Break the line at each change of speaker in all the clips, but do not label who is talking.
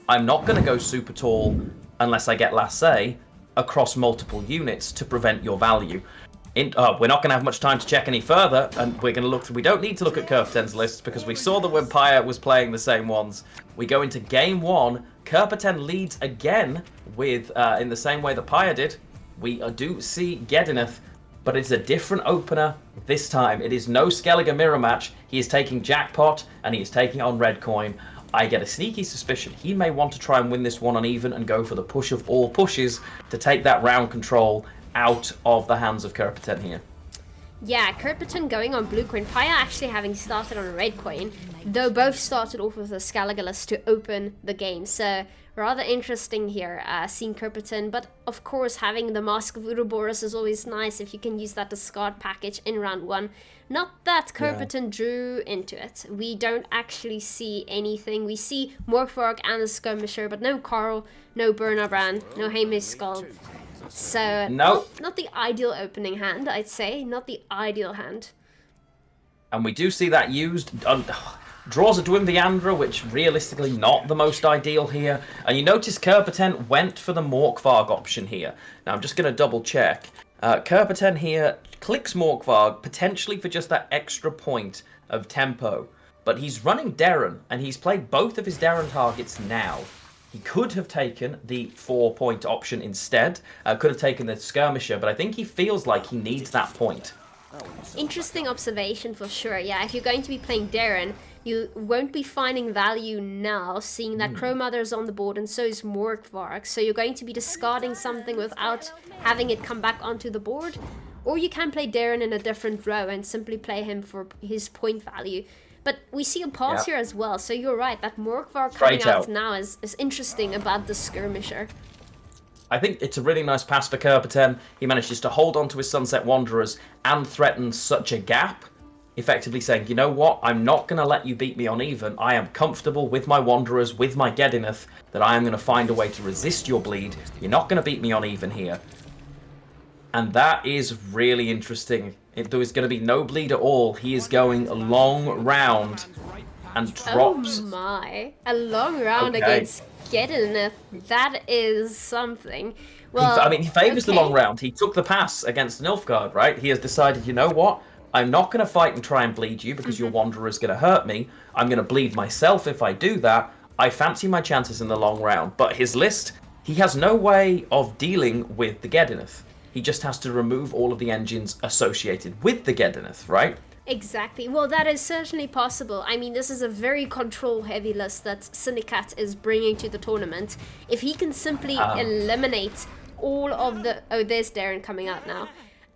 I'm not going to go super tall unless I get last say across multiple units to prevent your value. We're not going to have much time to check any further, and we're going to look. We don't need to look at Kerpeten's lists because we saw that when Paya was playing the same ones. We go into game 1. Kerpeten leads again with in the same way that Paya did. We do see Gedineth, but it's a different opener this time. It is no Skellige mirror match. He is taking Jackpot, and he is taking on Red Coin. I get a sneaky suspicion he may want to try and win this one on even and go for the push of all pushes to take that round control out of the hands of Kerpeten here.
Yeah, Kerpeten going on blue coin, Paya actually having started on a red coin, though both started off with a Skellige list to open the game. So rather interesting here, seeing Kerpeten, but of course having the Mask of Ouroboros is always nice if you can use that discard package in round 1. Not that Kerpeten drew into it. We don't actually see anything. We see Morkvarg and the Skirmisher, but no Carl, no Burnabrand, no Hamish Skull. So,
no.
Not the ideal opening hand, I'd say. Not the ideal hand.
And we do see that used. Draws a Dwimviandra, which realistically not the most ideal here. And you notice Kerpeten went for the Morkvarg option here. Now I'm just going to double check. Kerpeten here clicks Morkvarg, potentially for just that extra point of tempo. But he's running Darren, and he's played both of his Darren targets now. He could have taken the 4-point option instead, could have taken the Skirmisher, but I think he feels like he needs that point.
Interesting observation for sure. Yeah, if you're going to be playing Darren, you won't be finding value now, seeing that Crow Mother's on the board and so is Morkvarg. So you're going to be discarding something without having it come back onto the board. Or you can play Darren in a different row and simply play him for his point value. But we see a pause here as well, so you're right, that Morkvarg coming out now is interesting about the Skirmisher.
I think it's a really nice pass for Kerpeten. He manages to hold on to his Sunset Wanderers and threaten such a gap, effectively saying, you know what, I'm not going to let you beat me on even. I am comfortable with my Wanderers, with my Gedineth, that I am going to find a way to resist your bleed. You're not going to beat me on even here. And that is really interesting. If there is going to be no bleed at all, he is going a long round and drops.
Oh my, a long round against Gedineth. That is something. Well,
he favours the long round. He took the pass against Nilfgaard, right? He has decided, you know what? I'm not going to fight and try and bleed you because your Wanderer is going to hurt me. I'm going to bleed myself if I do that. I fancy my chances in the long round. But his list, he has no way of dealing with the Gedineth. He just has to remove all of the engines associated with the Gedineth, right?
Exactly. Well, that is certainly possible. I mean, this is a very control-heavy list that CinderCat is bringing to the tournament. If he can simply eliminate all of the... Oh, there's Darren coming out now.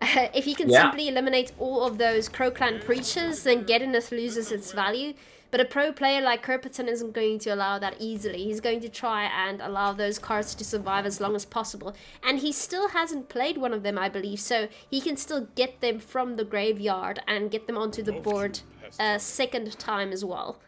If he can simply eliminate all of those Crow Clan Preachers, then Gedineth loses its value. But a pro player like Kerpeten isn't going to allow that easily. He's going to try and allow those cards to survive as long as possible. And he still hasn't played one of them, I believe, so he can still get them from the graveyard and get them onto the board a second time as well.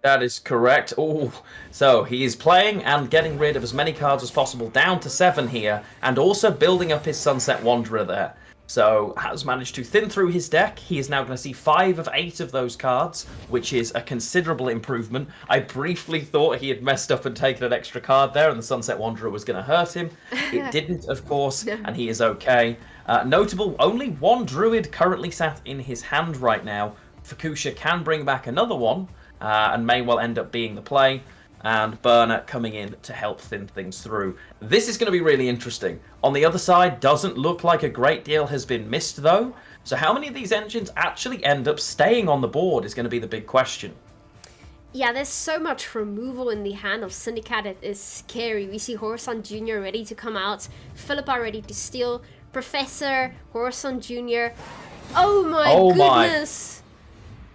That is correct. Oh, so he is playing and getting rid of as many cards as possible, down to 7 here, and also building up his Sunset Wanderer there. So, has managed to thin through his deck. He is now going to see 5 of 8 of those cards, which is a considerable improvement. I briefly thought he had messed up and taken an extra card there, and the Sunset Wanderer was going to hurt him. It didn't, of course, and he is okay. Notable, only 1 Druid currently sat in his hand right now. Fukusha can bring back another one, and may well end up being the play. And Burner coming in to help thin things through. This is going to be really interesting. On the other side, doesn't look like a great deal has been missed, though. So how many of these engines actually end up staying on the board is going to be the big question.
Yeah, there's so much removal in the hand of CinderCat. It is scary. We see Horson Jr. ready to come out. Philippa ready to steal. Professor, Horson Jr. Oh my goodness!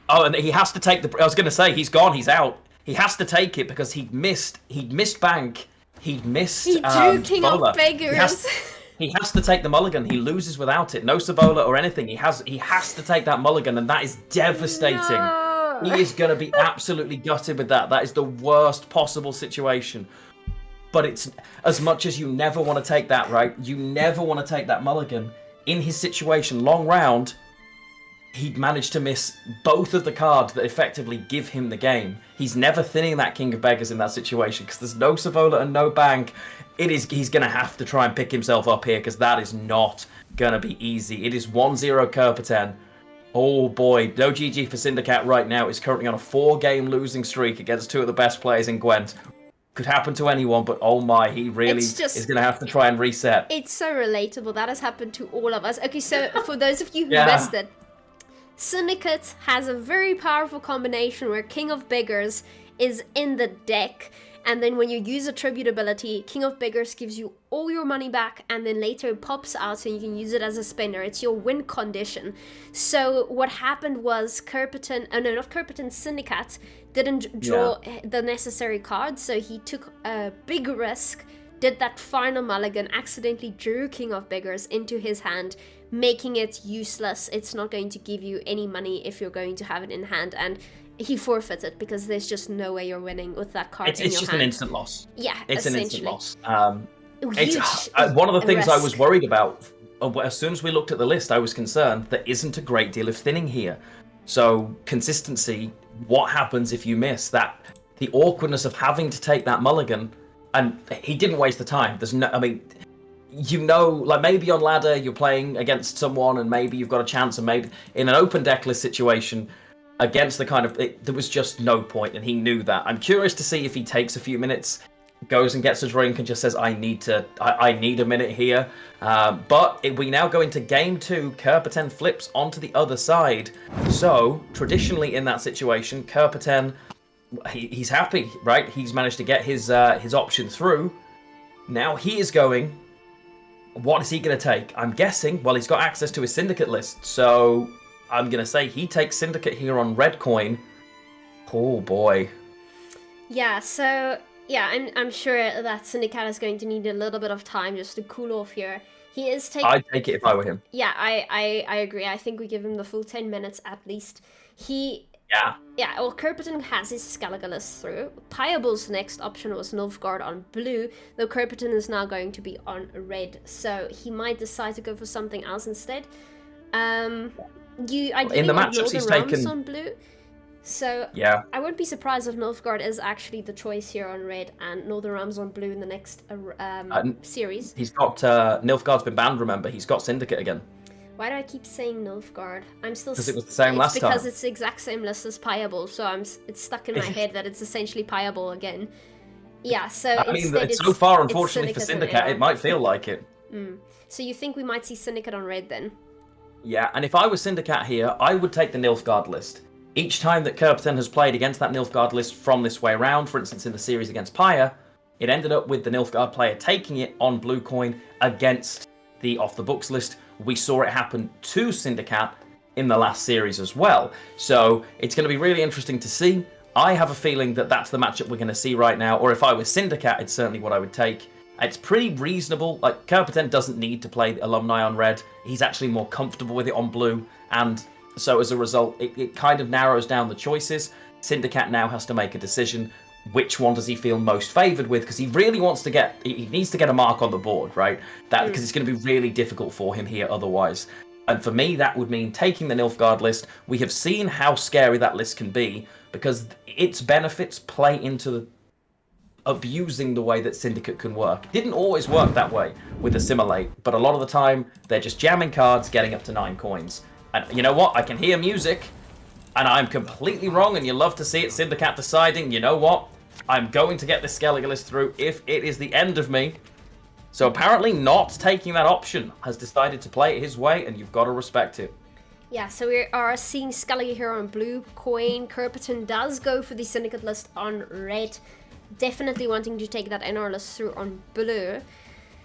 Oh, and he has to take the... I was going to say, he's gone, he's out. He has to take it because he'd missed bank. He'd missed
He drew King of Beggars.
He has to take the mulligan. He loses without it. No Savola or anything. He has to take that mulligan, and that is devastating.
No.
He is going to be absolutely gutted with that. That is the worst possible situation. But it's as much as you never want to take that, right? You never want to take that mulligan. In his situation, long round, he'd managed to miss both of the cards that effectively give him the game. He's never thinning that King of Beggars in that situation because there's no Savola and no bank. He's going to have to try and pick himself up here because that is not going to be easy. It is 1-0 Kerpeten. Oh boy, NoGGforSindikkat right now is currently on a 4-game losing streak against 2 of the best players in Gwent. Could happen to anyone, but oh my, he really is going to have to try and reset.
It's so relatable. That has happened to all of us. Okay, so for those of you who missed it, Syndicate has a very powerful combination where King of Beggars is in the deck, and then when you use a tribute ability, King of Beggars gives you all your money back, and then later it pops out so you can use it as a spender. It's your win condition. So what happened was CinderCat didn't draw the necessary cards, so he took a big risk, did that final mulligan, accidentally drew King of Beggars into his hand, making it useless. It's not going to give you any money if you're going to have it in hand, and he forfeited because there's just no way you're winning with that card in your hand.
It's just an instant loss.
Yeah,
it's an instant loss.
It's
one of the things I was worried about. As soon as we looked at the list, I was concerned there isn't a great deal of thinning here. So consistency, what happens if you miss that? The awkwardness of having to take that mulligan, and he didn't waste the time. There's no, I mean, like maybe on ladder you're playing against someone and maybe you've got a chance, and maybe in an open deck list situation against the kind of, there was just no point, and he knew that. I'm curious to see if he takes a few minutes, goes and gets a drink and just says, I need a minute here. But we now go into game 2. Kerpeten flips onto the other side. So traditionally in that situation, Kerpeten, he's happy, right? He's managed to get his option through. Now he is going, what is he going to take? I'm guessing, well, he's got access to his Syndicate list, so I'm going to say he takes Syndicate here on red coin. Oh boy.
Yeah, so yeah, I'm sure that Syndicate is going to need a little bit of time just to cool off here. He is taking...
I'd take it if I were him.
Yeah, I agree. I think we give him the full 10 minutes at least. Yeah, well, Kerpeten has his Skellige list through. Pyable's next option was Nilfgaard on blue, though Kerpeten is now going to be on red, so he might decide to go for something else instead. In the
matchups he's taken
on blue, so
yeah,
I wouldn't be surprised if Nilfgaard is actually the choice here on red and Northern Realms on blue in the next series.
He's got Nilfgaard's been banned. Remember, he's got Syndicate again.
Why do I keep saying Nilfgaard? I'm still...
Because it was the same last time.
Because it's the exact same list as Pyable, so it's stuck in my head that it's essentially Pyable again. Yeah, so
I mean, so far, unfortunately for Syndicate, it might feel like it.
So you think we might see Syndicate on red then?
Yeah, and if I was Syndicate here, I would take the Nilfgaard list. Each time that Kerpeten has played against that Nilfgaard list from this way around, for instance in the series against Pyre, it ended up with the Nilfgaard player taking it on blue coin against the off-the-books list. We saw it happen to Syndicate in the last series as well. So it's going to be really interesting to see. I have a feeling that that's the matchup we're going to see right now, or if I was Syndicate, it's certainly what I would take. It's pretty reasonable. Like, Kerpeten doesn't need to play Alumni on red. He's actually more comfortable with it on blue, and so as a result, it kind of narrows down the choices. Syndicate now has to make a decision. Which one does he feel most favoured with? Because he really wants to get... He needs to get a mark on the board, right? Because it's going to be really difficult for him here otherwise. And for me, that would mean taking the Nilfgaard list. We have seen how scary that list can be, because its benefits play into abusing the way that Syndicate can work. It didn't always work that way with Assimilate, but a lot of the time, they're just jamming cards, getting up to 9 coins. And you know what? I can hear music, and I'm completely wrong, and you love to see it. Syndicate deciding, you know what? I'm going to get this Skellige list through if it is the end of me. So apparently not taking that option, has decided to play it his way, and you've got to respect it.
Yeah, so we are seeing Skellige here on blue coin. Kerpeten does go for the Syndicate list on red. Definitely wanting to take that NR list through on blue.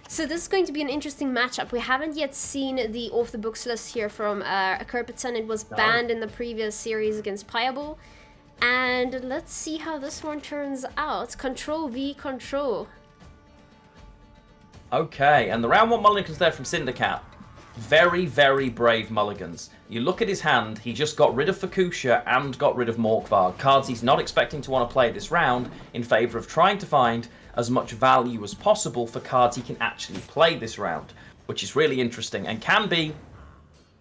So this is going to be an interesting matchup. We haven't yet seen the off-the-books list here from Kerpeten. It was banned in the previous series against Pyable. And let's see how this one turns out. Control v control.
Okay, and the round 1 mulligans there from CinderCat. Very, very brave mulligans. You look at his hand, he just got rid of Fukusha and got rid of Morkvar. Cards he's not expecting to want to play this round in favour of trying to find as much value as possible for cards he can actually play this round, which is really interesting and can be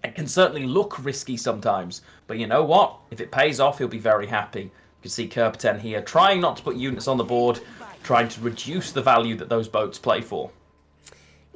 It can certainly look risky sometimes, but you know what? If it pays off, he'll be very happy. You can see Kerpeten here trying not to put units on the board, trying to reduce the value that those boats play for.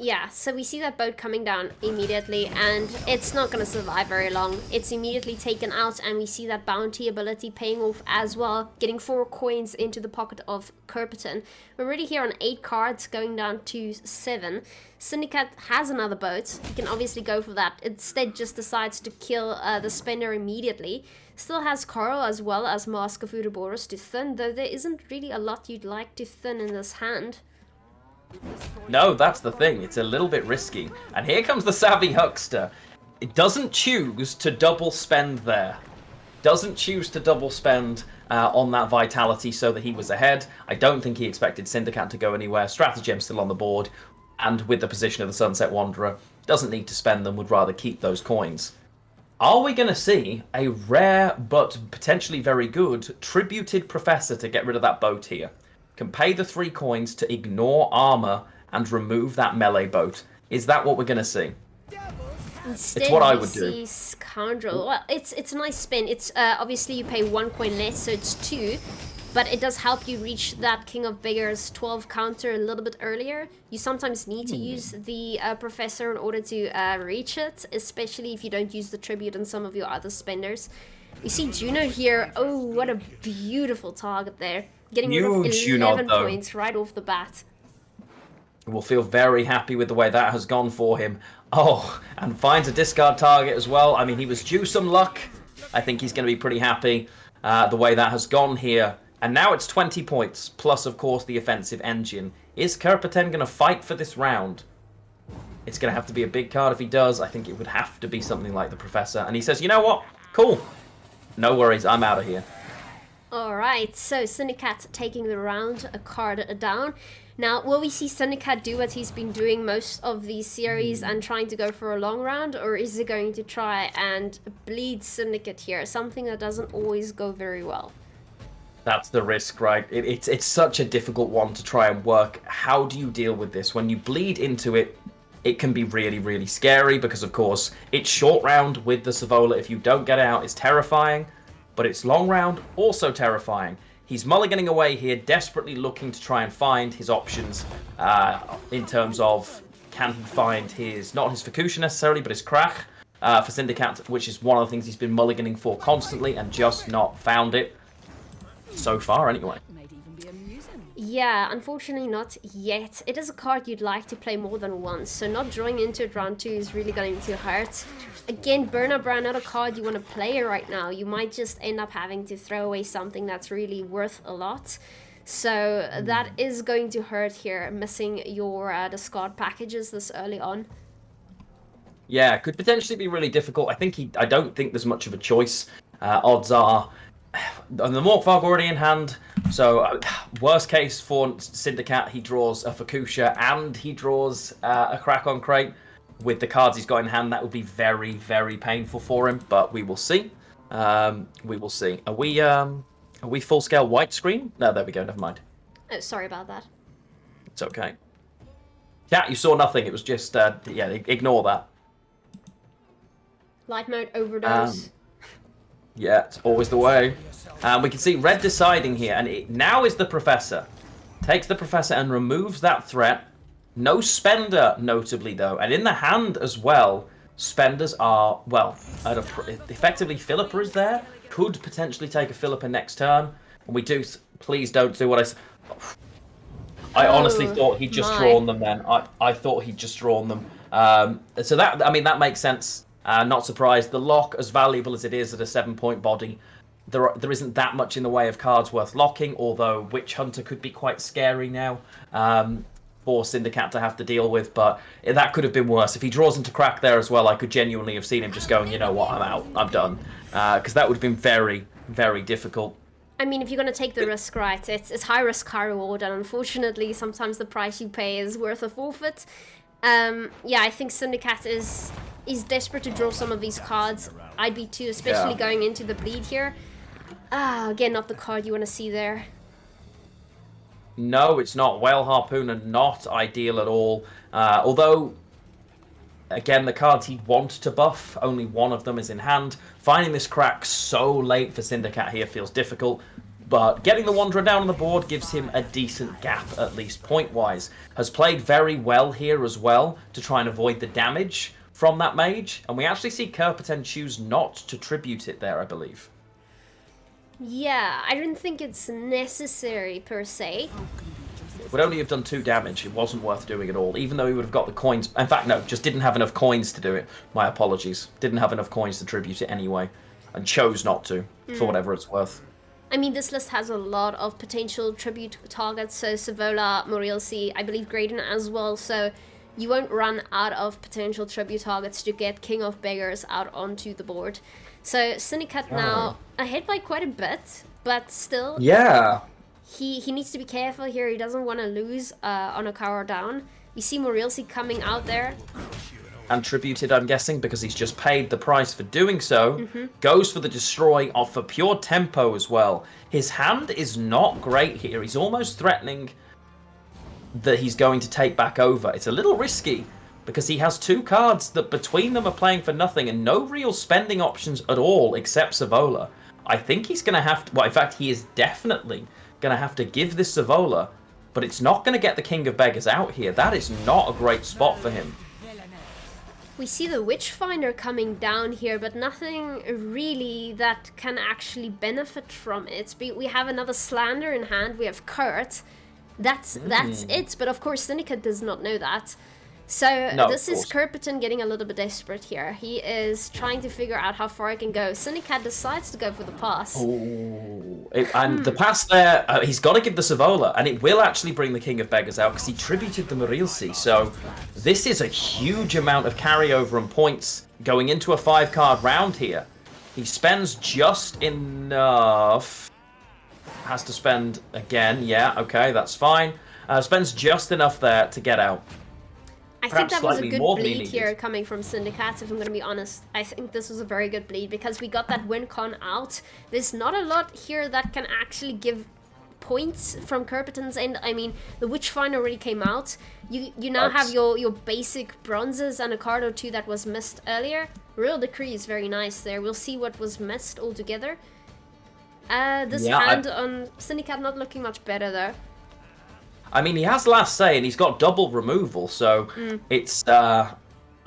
Yeah, so we see that boat coming down immediately, and it's not going to survive very long. It's immediately taken out, and we see that bounty ability paying off as well, getting 4 coins into the pocket of Kerpeten. We're already here on 8 cards, going down to 7. CinderCat has another boat. He can obviously go for that. Instead, just decides to kill the spender immediately. Still has Coral as well as Mask of Ouroboros to thin, though there isn't really a lot you'd like to thin in this hand.
No, that's the thing. It's a little bit risky. And here comes the savvy huckster. It doesn't choose to double spend there. Doesn't choose to double spend on that vitality so that he was ahead. I don't think he expected CinderCat to go anywhere. Stratagem still on the board. And with the position of the Sunset Wanderer, doesn't need to spend them, would rather keep those coins. Are we going to see a rare but potentially very good tributed professor to get rid of that boat here? Can pay the 3 coins to ignore armor and remove that melee boat. Is that what we're going to see?
Instead,
it's what I would do.
Scoundrel. Well, it's a nice spin. It's obviously you pay 1 coin less, so it's 2. But it does help you reach that King of Beggars 12 counter a little bit earlier. You sometimes need to use the Professor in order to reach it, especially if you don't use the tribute on some of your other spenders. We see Juno here. Oh, what a beautiful target there. Getting rid of 11 points right off the bat.
Will feel very happy with the way that has gone for him. Oh, and finds a discard target as well. I mean, he was due some luck. I think he's going to be pretty happy the way that has gone here. And now it's 20 points, plus, of course, the offensive engine. Is Kerpeten going to fight for this round? It's going to have to be a big card if he does. I think it would have to be something like the Professor. And he says, you know what? Cool. No worries, I'm out of here.
Alright, so CinderCat taking the round, a card down. Now, will we see CinderCat do what he's been doing most of the series and trying to go for a long round? Or is he going to try and bleed CinderCat here? Something that doesn't always go very well.
That's the risk, right? It's such a difficult one to try and work. How do you deal with this? When you bleed into it, it can be really, really scary because, of course, it's short round with the Savola. If you don't get out, it's terrifying. But it's long round, also terrifying. He's mulliganing away here, desperately looking to try and find his options in terms of can he find his, not his Fukusha necessarily, but his Krach for CinderCat, which is one of the things he's been mulliganing for constantly and just not found it. So far, anyway.
Yeah, unfortunately not yet. It is a card you'd like to play more than once, so not drawing into it round 2 is really going to hurt. Again, Burner Brown, not a card you want to play right now. You might just end up having to throw away something that's really worth a lot. So that is going to hurt here, missing your discard packages this early on.
Yeah, could potentially be really difficult. I don't think there's much of a choice. Odds are on the Morkvarg already in hand, so worst case for CinderCat, he draws a Fukusha and he draws a Crack on Crate. With the cards he's got in hand, that would be very, very painful for him, but we will see. We will see. Are we full scale widescreen? No, there we go, never mind.
Oh, sorry about that.
It's okay. Cat, you saw nothing, it was just, yeah, ignore that.
Light mode overdose.
Yeah, it's always the way. We can see red deciding here, and now is the Professor. Takes the Professor and removes that threat. No spender, notably, though. And in the hand as well, spenders are, well, effectively Philippa is there. Could potentially take a Philippa next turn. And we do, please don't do what I honestly thought he'd just drawn them then. I thought he'd just drawn them. So that, I mean, that makes sense. Not surprised. The lock, as valuable as it is at a 7-point body, there isn't that much in the way of cards worth locking, although Witch Hunter could be quite scary now for CinderCat to have to deal with, but that could have been worse. If he draws into Crack there as well, I could genuinely have seen him just going, you know what, I'm out, I'm done. Because that would have been very, very difficult.
I mean, if you're going to take the risk, right, it's high risk, high reward, and unfortunately, sometimes the price you pay is worth a forfeit. Yeah, I think CinderCat is desperate to draw some of these cards. I'd be too, especially going into the bleed here. Again, not the card you want to see there.
No, it's not. Whale Harpooner, not ideal at all. Although, again, the cards he'd want to buff, only one of them is in hand. Finding this crack so late for CinderCat here feels difficult, but getting the Wanderer down on the board gives him a decent gap, at least point-wise. Has played very well here as well to try and avoid the damage from that mage, and we actually see Kerpeten choose not to tribute it there, I believe.
Yeah, I don't think it's necessary per se.
Would only have done 2 damage. It wasn't worth doing at all, even though he would have got the coins. In fact, no, just didn't have enough coins to do it. My apologies. Didn't have enough coins to tribute it anyway, and chose not to, for whatever it's worth.
I mean, this list has a lot of potential tribute targets, so Savola, Morilsi, I believe Graydon as well, so you won't run out of potential tribute targets to get King of Beggars out onto the board. So CinderCat now ahead by quite a bit, but still...
Yeah.
He needs to be careful here. He doesn't want to lose on a cower down. We see Morilsi coming out there.
And tributed, I'm guessing, because he's just paid the price for doing so. Goes for the destroy off for pure tempo as well. His hand is not great here. He's almost threatening that he's going to take back over. It's a little risky because he has 2 cards that between them are playing for nothing and no real spending options at all except Savola. I think he's going to have to... Well, in fact, he is definitely going to have to give this Savola, but it's not going to get the King of Beggars out here. That is not a great spot for him.
We see the Witchfinder coming down here, but nothing really that can actually benefit from it. We have another Slander in hand. We have Kurt. That's it. But of course, CinderCat does not know that. So
No,
this is Kerpeten getting a little bit desperate here. He is trying to figure out how far he can go. CinderCat decides to go for the pass.
And the pass there, he's got to give the Savola, and it will actually bring the King of Beggars out because he tributed the Morilsi. So this is a huge amount of carryover and points going into a 5-card round here. He spends just enough. Has to spend again. Yeah, okay, that's fine. Spends just enough there to get out.
I think that was a good bleed here coming from CinderCat, if I'm going to be honest. I think this was a very good bleed because we got that win con out. There's not a lot here that can actually give points from Kerpeten's end. I mean, the Witchfinder already came out. You now have your basic bronzes and a card or 2 that was missed earlier. Real Decree is very nice there. We'll see what was missed altogether. This hand on CinderCat not looking much better though.
I mean, he has last say, and he's got double removal, so it's, I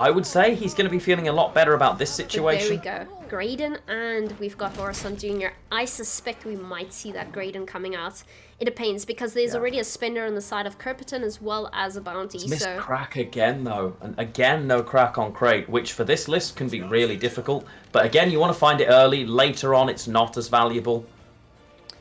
would say he's going to be feeling a lot better about this situation.
But there we go. Graydon, and we've got Horasan Jr. I suspect we might see that Graydon coming out. It depends, because there's already a spender on the side of Kerpeten as well as a bounty.
He's missed crack again, though, and again, no crack on crate, which for this list can be really difficult. But again, you want to find it early. Later on, it's not as valuable.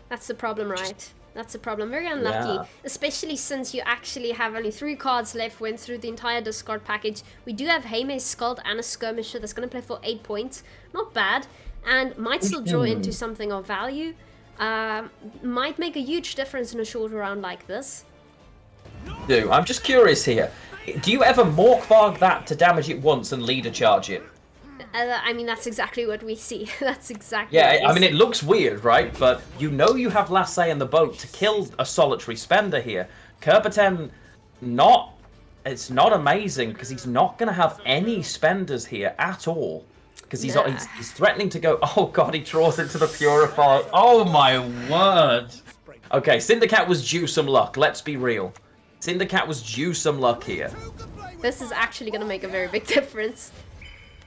That's the problem, right? That's a problem. Very unlucky, especially since you actually have only 3 cards left, went through the entire discard package. We do have Haymay's Scald and a Skirmisher that's going to play for 8 points. Not bad, and might still draw into something of value. Might make a huge difference in a shorter round like this.
I'm just curious here. Do you ever Morkvarg that to damage it once and leader charge it?
I mean, that's exactly what we see. That's exactly
I mean, it looks weird, right? But you know you have last say in the boat to kill a solitary spender here. Kerpeten, it's not amazing because he's not going to have any spenders here at all. Because he's threatening to go, oh god, he draws into the Purifier. Oh my word. Okay, CinderCat was due some luck, let's be real. CinderCat was due some luck here.
This is actually going to make a very big difference.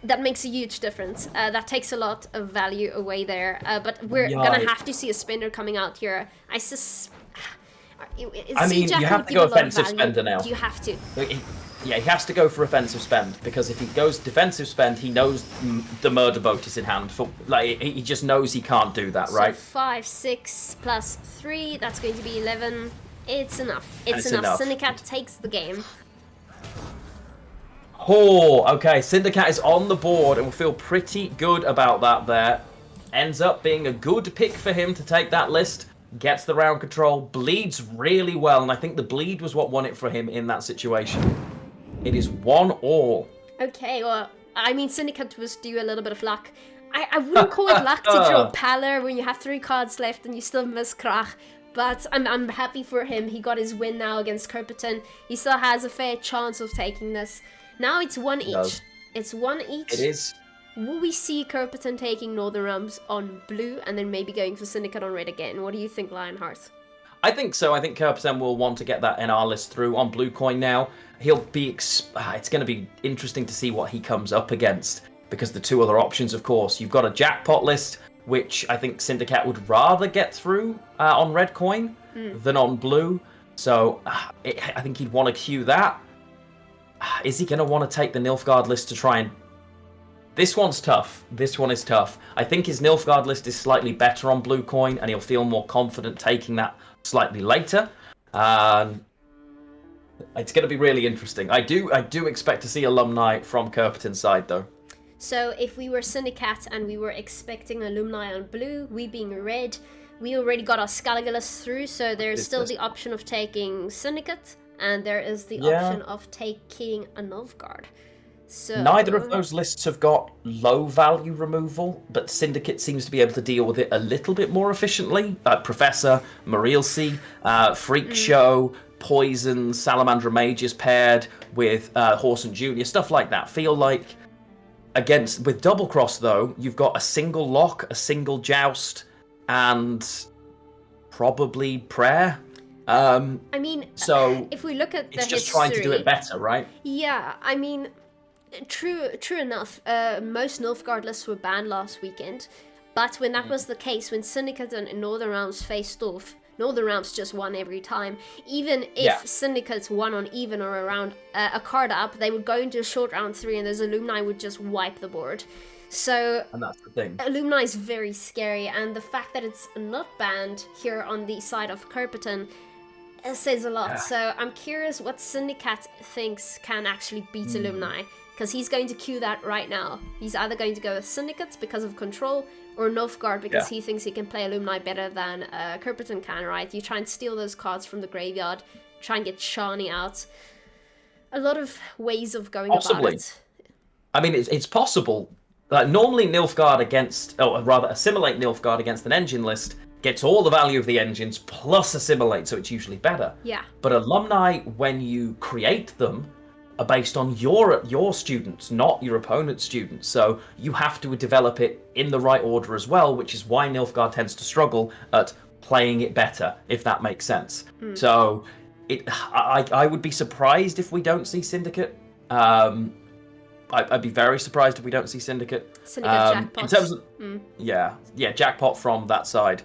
That makes a huge difference. That takes a lot of value away there. But we're going to have to see a spender coming out here. I mean,
you have to go offensive spender now.
You have to.
Yeah, he has to go for offensive spend. Because if he goes defensive spend, he knows the murder boat is in hand. He just knows he can't do that, right?
So 5, 6 plus 3. That's going to be 11. It's enough. It's enough. CinderCat takes the game.
Oh, okay. CinderCat is on the board and will feel pretty good about that there. Ends up being a good pick for him to take that list. Gets the round control. Bleeds really well. And I think the bleed was what won it for him in that situation. It is 1-1.
Okay, well, I mean, CinderCat was due a little bit of luck. I wouldn't call it luck to draw Pallor when you have 3 cards left and you still miss Krach. But I'm happy for him. He got his win now against Kerpeten. He still has a fair chance of taking this. Now it's one
It
each.
does.
It's one each.
It is.
Will we see Kerpeten taking Northern Realms on blue and then maybe going for Syndicate on red again? What do you think, Lionheart?
I think so. I think Kerpeten will want to get that NR list through on blue coin now. He'll be. It's going to be interesting to see what he comes up against, because the two other options, of course, you've got a jackpot list, which I think CinderCat would rather get through on red coin than on blue. So I think he'd want to queue that. Is he going to want to take the Nilfgaard list to try and... This one's tough. This one is tough. I think his Nilfgaard list is slightly better on blue coin, and he'll feel more confident taking that slightly later. It's going to be really interesting. I do expect to see alumni from Kerpeten's side, though.
So if we were CinderCat and we were expecting alumni on blue, we being red, we already got our Skellige list through, so there's still the option of taking Syndicate, and there is the option of taking a Nilfgaard. So
neither of those lists have got low value removal, but Syndicate seems to be able to deal with it a little bit more efficiently. Professor, Marilsi, Freak Show, Poison, Salamandra Mages paired with Horse and Junior, stuff like that. Feel like with Double Cross, though, you've got a single lock, a single joust, and probably prayer.
I mean,
so
if we look at the
it's just
history,
trying to do it better, right?
Yeah, I mean, true enough. Most Nilfgaard lists were banned last weekend, but when that was the case, when Syndicate and Northern Realms faced off, Northern Realms just won every time. Even if Syndicates won on even or around a card up, they would go into a short round 3 and those alumni would just wipe the board. So,
and that's the thing.
Alumni is very scary, and the fact that it's not banned here on the side of Kerpeten says a lot. Yeah. So I'm curious what CinderCat thinks can actually beat Alumni, because he's going to queue that right now. He's either going to go with Syndicates because of control, or Nilfgaard because he thinks he can play Alumni better than Kerpeten can, right? You try and steal those cards from the graveyard, try and get Shani out. A lot of ways of going about it.
I mean, it's possible. Normally Nilfgaard assimilate Nilfgaard against an engine list gets all the value of the engines plus assimilate, so it's usually better.
Yeah.
But Alumni, when you create them, are based on your students, not your opponent's students. So you have to develop it in the right order as well, which is why Nilfgaard tends to struggle at playing it better, if that makes sense. So I would be surprised if we don't see Syndicate. I'd be very surprised if we don't see Syndicate.
Jackpot.
In terms of, jackpot from that side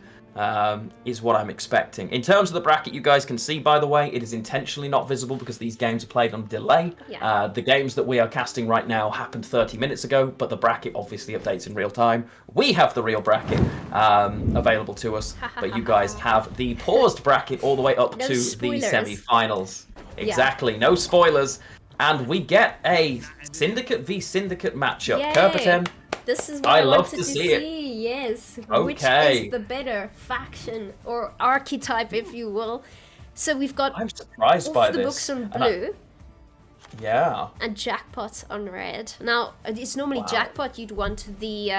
is what I'm expecting. In terms of the bracket, you guys can see, by the way, it is intentionally not visible because these games are played on delay.
Yeah.
The games that we are casting right now happened 30 minutes ago, but the bracket obviously updates in real time. We have the real bracket available to us, but you guys have the paused bracket all the way up to the semi-finals. Exactly, no spoilers. And we get a Syndicate v Syndicate matchup.
Yay.
Kerpeten,
this is what I
love
wanted
to see it.
Yes.
Okay.
Which is the better faction or archetype, if you will. So we've got
I'm surprised by
the
this.
books on blue.
And
jackpot on red. Now, it's normally jackpot you'd want the...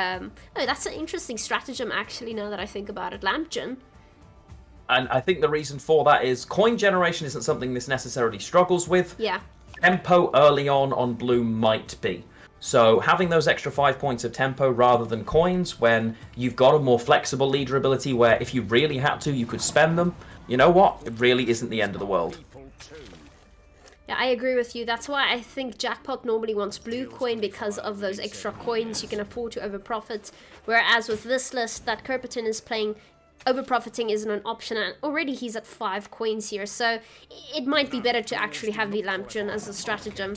that's an interesting stratagem, actually, now that I think about it. Lampgen.
And I think the reason for that is coin generation isn't something this necessarily struggles with.
Yeah.
Tempo early on blue might be. So having those extra 5 points of tempo rather than coins when you've got a more flexible leader ability where if you really had to, you could spend them, you know what? It really isn't the end of the world.
Yeah, I agree with you. That's why I think Jackpot normally wants blue coin, because of those extra coins you can afford to overprofit. Whereas with this list that Kerpeten is playing, overprofiting isn't an option, and already he's at 5 coins here, so it might be better to actually have the Lampgen as a stratagem.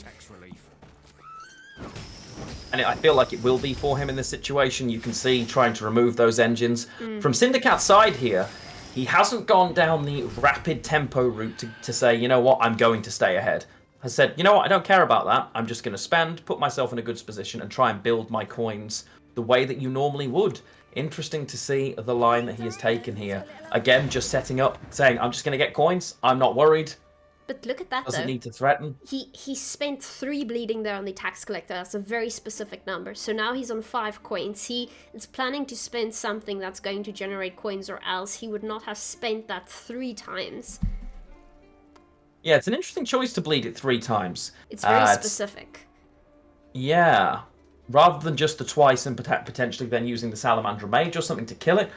And I feel like it will be for him in this situation. You can see trying to remove those engines. From CinderCat's side here, he hasn't gone down the rapid tempo route to say, you know what, I'm going to stay ahead. Has said, you know what, I don't care about that. I'm just going to spend, put myself in a good position, and try and build my coins the way that you normally would. Interesting to see the line that he has taken here. Again, just setting up, saying, I'm just going to get coins. I'm not worried.
But look at that,
Doesn't need to threaten.
He spent 3 bleeding there on the tax collector. That's a very specific number. So now he's on 5 coins. He is planning to spend something that's going to generate coins, or else he would not have spent that 3 times.
Yeah, it's an interesting choice to bleed it 3 times.
It's very specific.
Yeah. Rather than just the twice and potentially then using the Salamander Mage or something to kill it.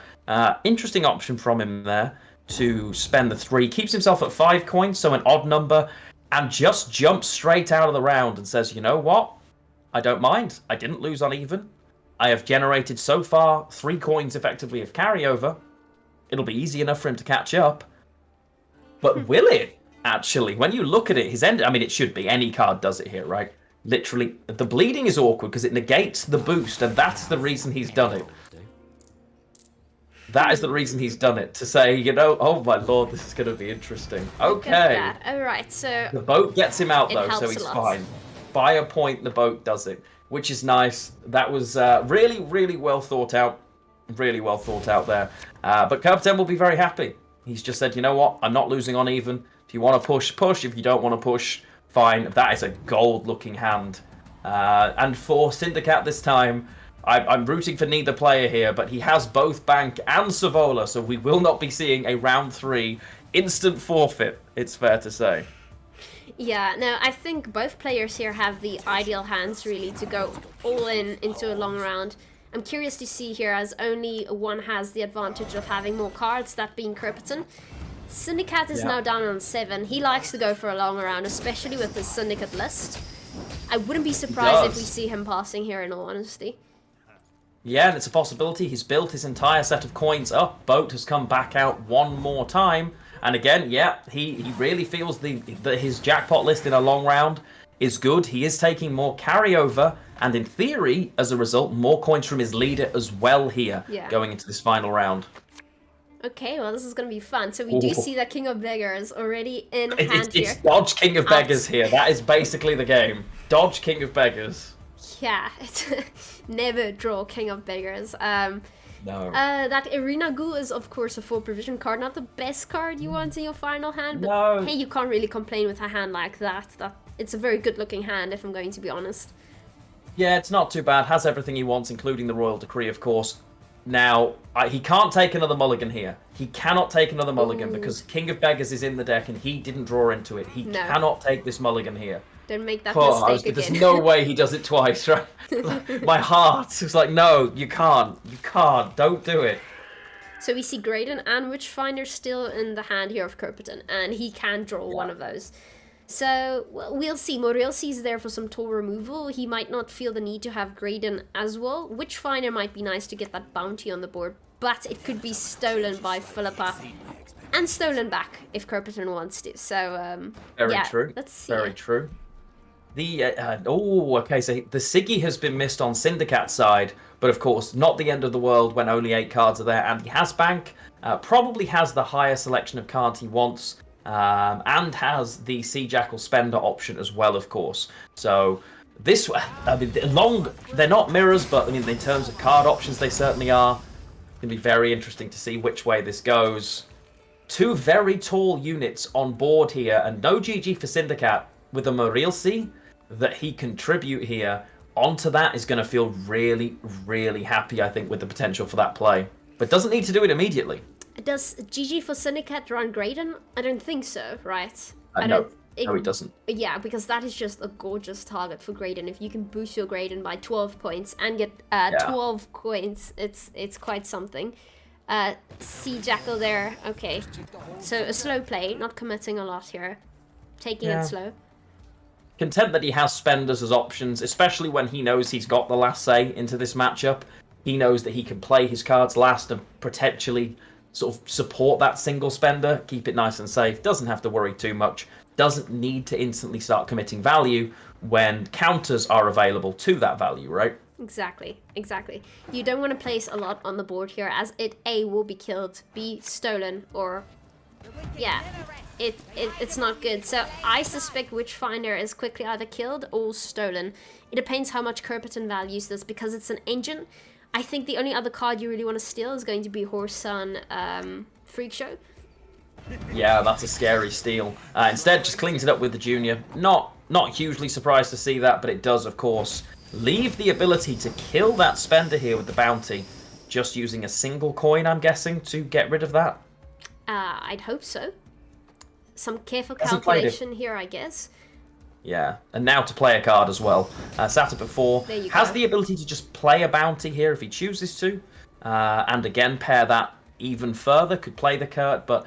Interesting option from him there to spend the 3. Keeps himself at 5 coins, so an odd number, and just jumps straight out of the round and says, you know what? I don't mind. I didn't lose on even. I have generated so far 3 coins effectively of carryover. It'll be easy enough for him to catch up. But will it, actually? When you look at it, his end... I mean, it should be. Any card does it here, right? Literally, the bleeding is awkward because it negates the boost, and that's the reason he's done it. That is the reason he's done it, to say, you know, oh my lord, this is going to be interesting. Okay.
Alright, so...
The boat gets him out, though, so he's fine. By a point, the boat does it, which is nice. That was really, really well thought out. Really well thought out there. But Kerpeten will be very happy. He's just said, you know what, I'm not losing on even. If you want to push, push. If you don't want to push, fine. That is a gold-looking hand. And for CinderCat this time, I'm rooting for neither player here, but he has both Bank and Savola, so we will not be seeing a round 3 instant forfeit, it's fair to say.
Yeah, no, I think both players here have the ideal hands, really, to go all in into a long round. I'm curious to see here, as only one has the advantage of having more cards, that being Kerpeten. CinderCat is now down on 7. He likes to go for a long round, especially with his Syndicate list. I wouldn't be surprised if we see him passing here, in all honesty.
Yeah, and it's a possibility. He's built his entire set of coins up. Boat has come back out one more time. And again, yeah, he really feels that his jackpot list in a long round is good. He is taking more carryover, and in theory, as a result, more coins from his leader as well here, going into this final round.
Okay, well, this is going to be fun. So we do see that King of Beggars already in hand here.
It's Dodge King of Beggars here. That is basically the game. Dodge King of Beggars.
Yeah, never draw King of Beggars.
No.
That Arena Goo is, of course, a 4 provision card. Not the best card you want in your final hand, but hey, you can't really complain with a hand like that. It's a very good-looking hand, if I'm going to be honest.
Yeah, it's not too bad. Has everything he wants, including the Royal Decree, of course. Now, he can't take another mulligan here. He cannot take another mulligan because King of Beggars is in the deck and he didn't draw into it. He cannot take this mulligan here.
Don't make that mistake again.
There's no way he does it twice, right? My heart was like, no, you can't. You can't. Don't do it.
So we see Graydon and Witchfinder still in the hand here of Kerpeten, and he can draw one of those. So, well, we'll see. Morilsi's there for some toll removal. He might not feel the need to have Graydon as well. Witchfinder might be nice to get that bounty on the board, but it could be stolen by Philippa. And stolen back if Kerpeten wants to. So,
very true.
Let's see.
Very true. The okay, so the Siggy has been missed on CinderCat's side, but of course not the end of the world when only 8 cards are there, and he has Bank, probably has the higher selection of cards he wants, and has the Sea Jackal Spender option as well, of course. So this, I mean, they're not mirrors, but I mean, in terms of card options, they certainly are. It's gonna be very interesting to see which way this goes. 2 very tall units on board here, and no GG for CinderCat with a Morilsi that he contribute here onto that is going to feel really, really happy, I think, with the potential for that play. But doesn't need to do it immediately.
Does GG for CinderCat run Graydon? I don't think so, right?
No, he doesn't.
Yeah, because that is just a gorgeous target for Graydon. If you can boost your Graydon by 12 points and get 12 coins, it's quite something. Sea Jackal there, okay. So a slow play, not committing a lot here. Taking it slow.
Content that he has spenders as options, especially when he knows he's got the last say into this matchup. He knows that he can play his cards last and potentially sort of support that single spender, keep it nice and safe, doesn't have to worry too much, doesn't need to instantly start committing value when counters are available to that value, right?
Exactly. You don't want to place a lot on the board here, as it A, will be killed, B, stolen, or... yeah, it's not good. So I suspect Witchfinder is quickly either killed or stolen. It depends how much Kerpeten values this, because it's an engine. I think the only other card you really want to steal is going to be Horse Sun Freak Show.
Yeah, that's a scary steal. Instead, just cleans it up with the Junior. Not hugely surprised to see that, but it does, of course, leave the ability to kill that spender here with the bounty. Just using a single coin, I'm guessing, to get rid of that.
I'd hope so. some careful
Hasn't played it.
calculation here, I guess.
Yeah, and now to play a card as well. Sat up at 4.
There you
Has
go.
the ability to just play a bounty here if he chooses to. And again, pair that even further. Could play the Kurt, but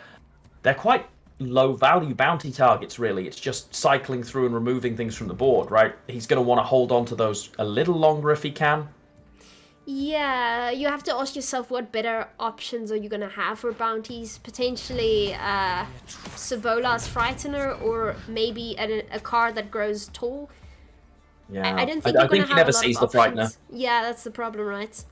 they're quite low value bounty targets, really. It's just cycling through and removing things from the board, right? He's going to want to hold on to those a little longer if he can.
Yeah, you have to ask yourself what better options are you going to have for bounties. Potentially Savola's Frightener, or maybe a card that grows tall.
Yeah,
I don't think you're going to have
never
a lot
sees
of
the Frightener.
options. Yeah, that's the problem, right?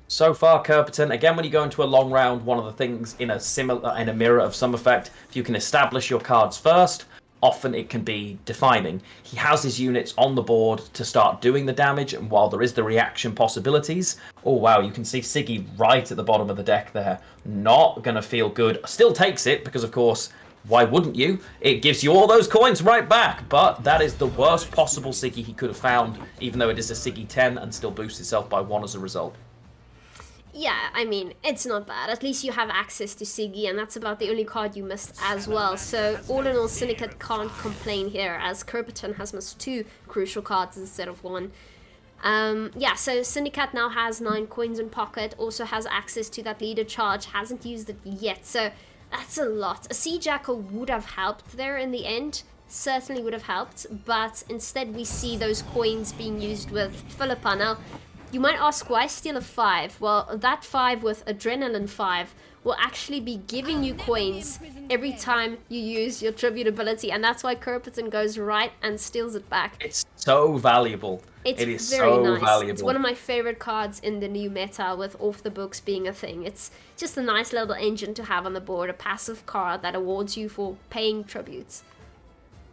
So far, Kerpeten, again, when you go into a long round, one of the things in a mirror of some effect, if you can establish your cards first, often it can be defining. He has his units on the board to start doing the damage, and while there is the reaction possibilities, oh wow, you can see Siggy right at the bottom of the deck there. Not going to feel good. Still takes it, because of course, why wouldn't you? It gives you all those coins right back, but that is the worst possible Siggy he could have found, even though it is a Siggy 10 and still boosts itself by 1 as a result.
Yeah, I mean, it's not bad. At least you have access to Siggy, and that's about the only card you missed as well. So, all in all, CinderCat can't complain here, as Kerpeten has missed 2 crucial cards instead of 1. Yeah, so CinderCat now has 9 coins in pocket, also has access to that leader charge, hasn't used it yet, so that's a lot. A Sea Jackal would have helped there in the end, certainly would have helped, but instead we see those coins being used with Philippa. Now, you might ask, why steal a 5? Well, that 5 with Adrenaline 5 will actually be giving you coins every time you use your tribute ability, and that's why Kerpeten goes right and steals it back.
It's so valuable.
It is very so nice. Valuable. It's one of my favorite cards in the new meta, with off the books being a thing. It's just a nice little engine to have on the board, a passive card that awards you for paying tributes.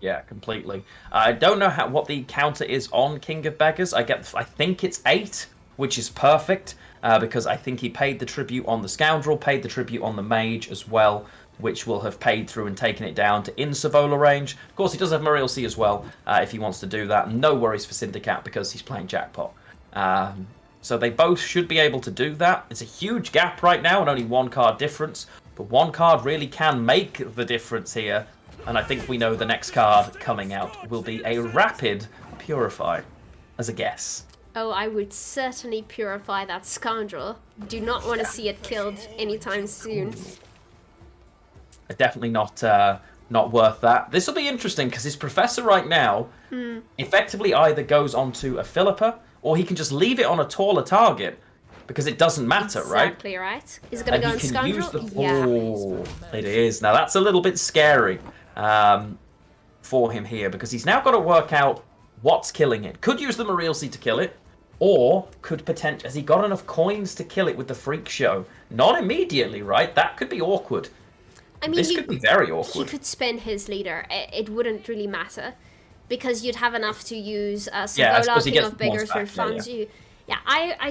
Yeah, completely. I don't know what the counter is on King of Beggars. I think it's 8, which is perfect, because I think he paid the tribute on the Scoundrel, paid the tribute on the Mage as well, which will have paid through and taken it down to in Savola range. Of course, he does have Muriel C as well, if he wants to do that. No worries for CinderCat, because he's playing Jackpot. So they both should be able to do that. It's a huge gap right now, and only 1 card difference, but 1 card really can make the difference here. And I think we know the next card coming out will be a Rapid Purify, as a guess.
Oh, I would certainly purify that Scoundrel. Do not want to see it killed anytime soon.
Definitely not worth that. This will be interesting, because his Professor right now effectively either goes onto a Philippa, or he can just leave it on a taller target, because it doesn't matter, right?
Exactly right. Is it going to go on Scoundrel? Yeah.
Oh, it is. Now, that's a little bit scary. For him here, because he's now got to work out what's killing it. Could use the Muriel C to kill it, or could potentially... Has he got enough coins to kill it with the Freak Show? Not immediately, right? That could be awkward. I mean, this could be very awkward.
He could spend his leader. It wouldn't really matter, because you'd have enough to use Savola, King of Beggars, who funds you. Yeah, I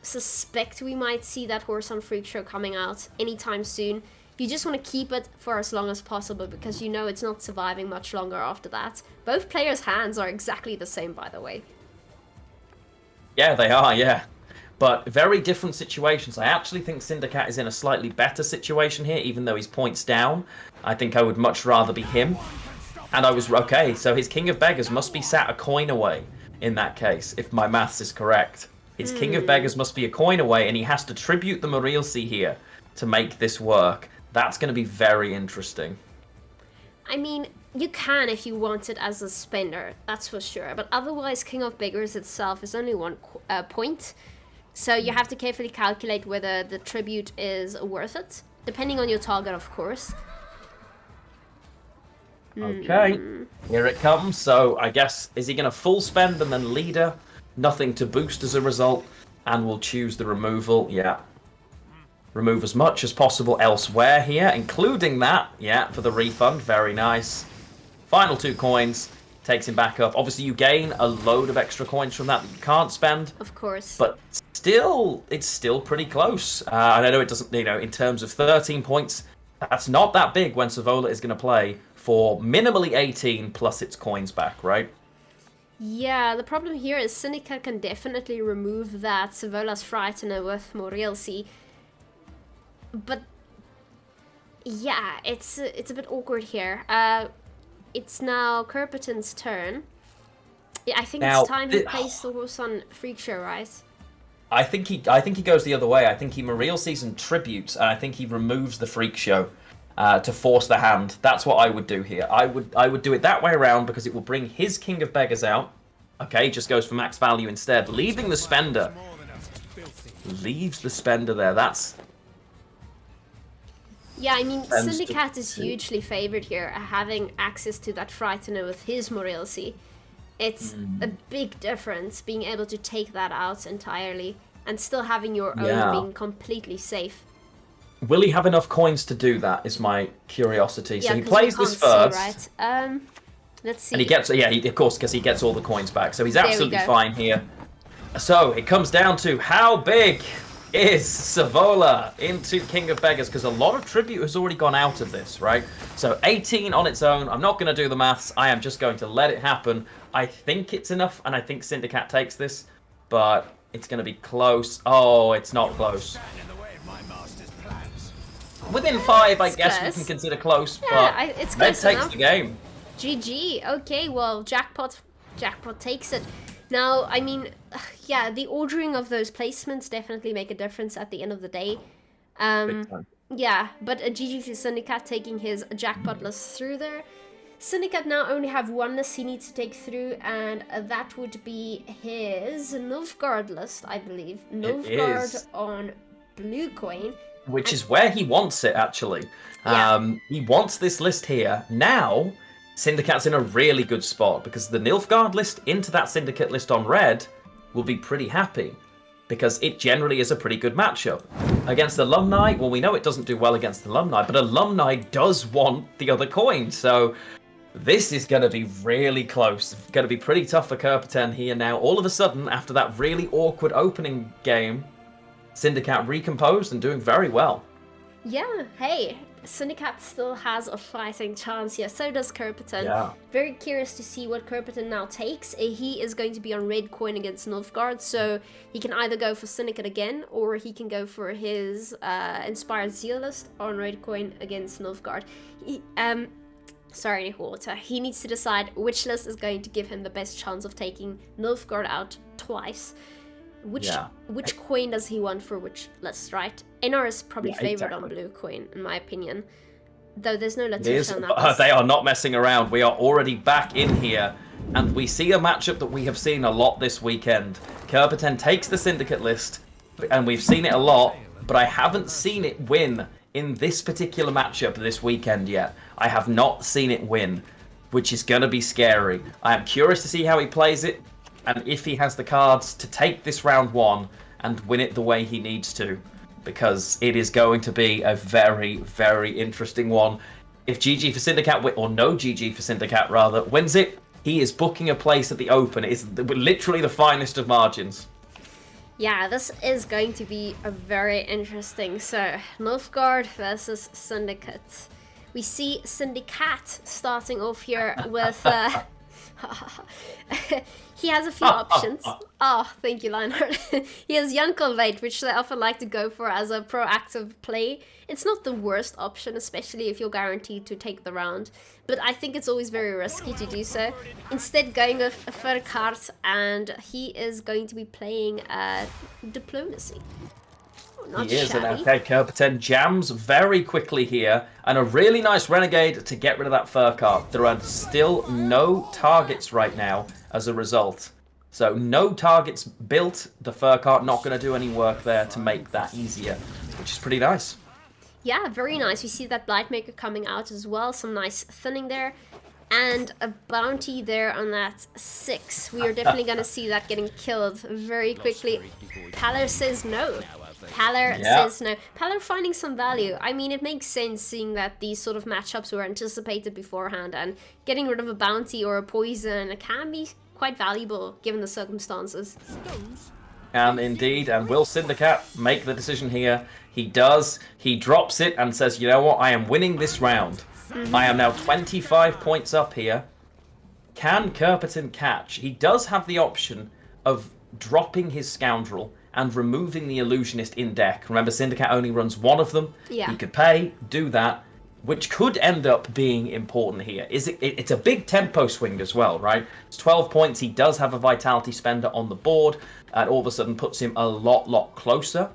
suspect we might see that horse on Freak Show coming out anytime soon. You just want to keep it for as long as possible, because you know it's not surviving much longer after that. Both players' hands are exactly the same, by the way.
Yeah, they are, yeah. But very different situations. I actually think CinderCat is in a slightly better situation here, even though he's points down. I think I would much rather be him. And I was... Okay, so his King of Beggars must be sat a coin away in that case, if my maths is correct. His King of Beggars must be a coin away, and he has to tribute the Muriel C here to make this work. That's going to be very interesting.
I mean, you can if you want it as a spender, that's for sure. But otherwise, King of Beggars itself is only 1 point. So you have to carefully calculate whether the tribute is worth it, depending on your target, of course.
Okay, here it comes. So I guess, is he going to full spend and then leader? Nothing to boost as a result, and we'll choose the removal. Yeah. Remove as much as possible elsewhere here, including that, yeah, for the refund. Very nice. Final 2 coins, takes him back up. Obviously, you gain a load of extra coins from that you can't spend.
Of course.
But still, it's still pretty close. And I know it doesn't, in terms of 13 points, that's not that big when Savola is going to play for minimally 18 plus its coins back, right?
Yeah, the problem here is CinderCat can definitely remove that Savola's Frightener with Muriel C. But Yeah, it's a bit awkward here. It's now Kerpeten's turn. Yeah, I think
Now,
it's time he placed the horse on Freak Show, right?
I think he goes the other way. I think he Mariel Season tributes, and I think he removes the Freak Show to force the hand. That's what I would do here. I would do it that way around because it will bring his King of Beggars out. Okay, just goes for max value instead, leaving the spender. Leaves the spender there. That's...
Yeah, I mean, CinderCat is hugely favored here, having access to that Frightener with his Morality. It's a big difference being able to take that out entirely and still having your own being completely safe.
Will he have enough coins to do that, is my curiosity.
Yeah,
so he plays this first.
See, right? Let's see.
And he gets, of course, because he gets all the coins back. So he's absolutely fine here. So it comes down to how big is Savola into King of Beggars, because a lot of tribute has already gone out of this, right? So 18 on its own. I'm not going to do the maths. I am just going to let it happen. I think it's enough, and I think CinderCat takes this, but it's going to be close. Oh, it's not close. Within 5, I guess we can consider close, but
it's close
takes the game.
GG. Okay, well, Jackpot takes it. Now, I mean, yeah, the ordering of those placements definitely make a difference at the end of the day. Yeah, but a GG to CinderCat taking his Jackpot list through there. CinderCat now only have one list he needs to take through, and that would be his Nilfgaard list, I believe. Nilfgaard on blue coin.
Which is where he wants it, actually.
Yeah.
He wants this list here. Now, CinderCat's in a really good spot, because the Nilfgaard list into that Syndicate list on red will be pretty happy, because it generally is a pretty good matchup. Against Alumni, well, we know it doesn't do well against Alumni, but Alumni does want the other coin, so this is going to be really close. It's going to be pretty tough for Kerpeten here now. All of a sudden, after that really awkward opening game, CinderCat recomposed and doing very well.
Yeah, hey, CinderCat still has a fighting chance here. So does Kerpeten.
Yeah.
Very curious to see what Kerpeten now takes. He is going to be on red coin against Nilfgaard, so he can either go for CinderCat again, or he can go for his Inspired Zeal list on red coin against Nilfgaard. Sorry, Water. He needs to decide which list is going to give him the best chance of taking Nilfgaard out twice. Which coin does he want for which list, right? NR is probably favored on blue coin, in my opinion. Though there's no Letitia on that list.
They are not messing around. We are already back in here, and we see a matchup that we have seen a lot this weekend. Kerpeten takes the Syndicate list, and we've seen it a lot, but I haven't seen it win in this particular matchup this weekend yet. I have not seen it win, which is going to be scary. I am curious to see how he plays it, and if he has the cards to take this round 1 and win it the way he needs to, because it is going to be a very, very interesting one. If GG for CinderCat, or no GG for CinderCat rather, wins it, he is booking a place at the Open. It is literally the finest of margins.
Yeah, this is going to be a very interesting. So, Nilfgaard versus CinderCat. We see CinderCat starting off here with... he has a few options. Oh, thank you, Lionheart. He has Young Cultivate, which I often like to go for as a proactive play. It's not the worst option, especially if you're guaranteed to take the round, but I think it's always very risky to do so. Instead, going with a third card, and he is going to be playing Diplomacy. Not
he is,
shabby.
and okay, Kerpeten jams very quickly here, and a really nice Renegade to get rid of that fur card. There are still no targets right now as a result. So no targets built, the fur card not going to do any work there to make that easier, which is pretty nice.
Yeah, very nice. We see that Blightmaker coming out as well, some nice thinning there. And a bounty there on that 6. We are definitely going to see that getting killed very quickly. Paler says no. Paler says no. Paler finding some value. I mean, it makes sense seeing that these sort of matchups were anticipated beforehand, and getting rid of a bounty or a poison can be quite valuable given the circumstances.
And indeed, and will CinderCat make the decision here? He does. He drops it and says, you know what, I am winning this round. I am now 25 points up here. Can Kerpeten catch? He does have the option of dropping his Scoundrel and removing the Illusionist in deck. Remember, CinderCat only runs one of them.
Yeah.
He could pay, do that. which could end up being important here. It's a big tempo swing as well, right? It's 12 points. He does have a Vitality Spender on the board, and all of a sudden puts him a lot closer.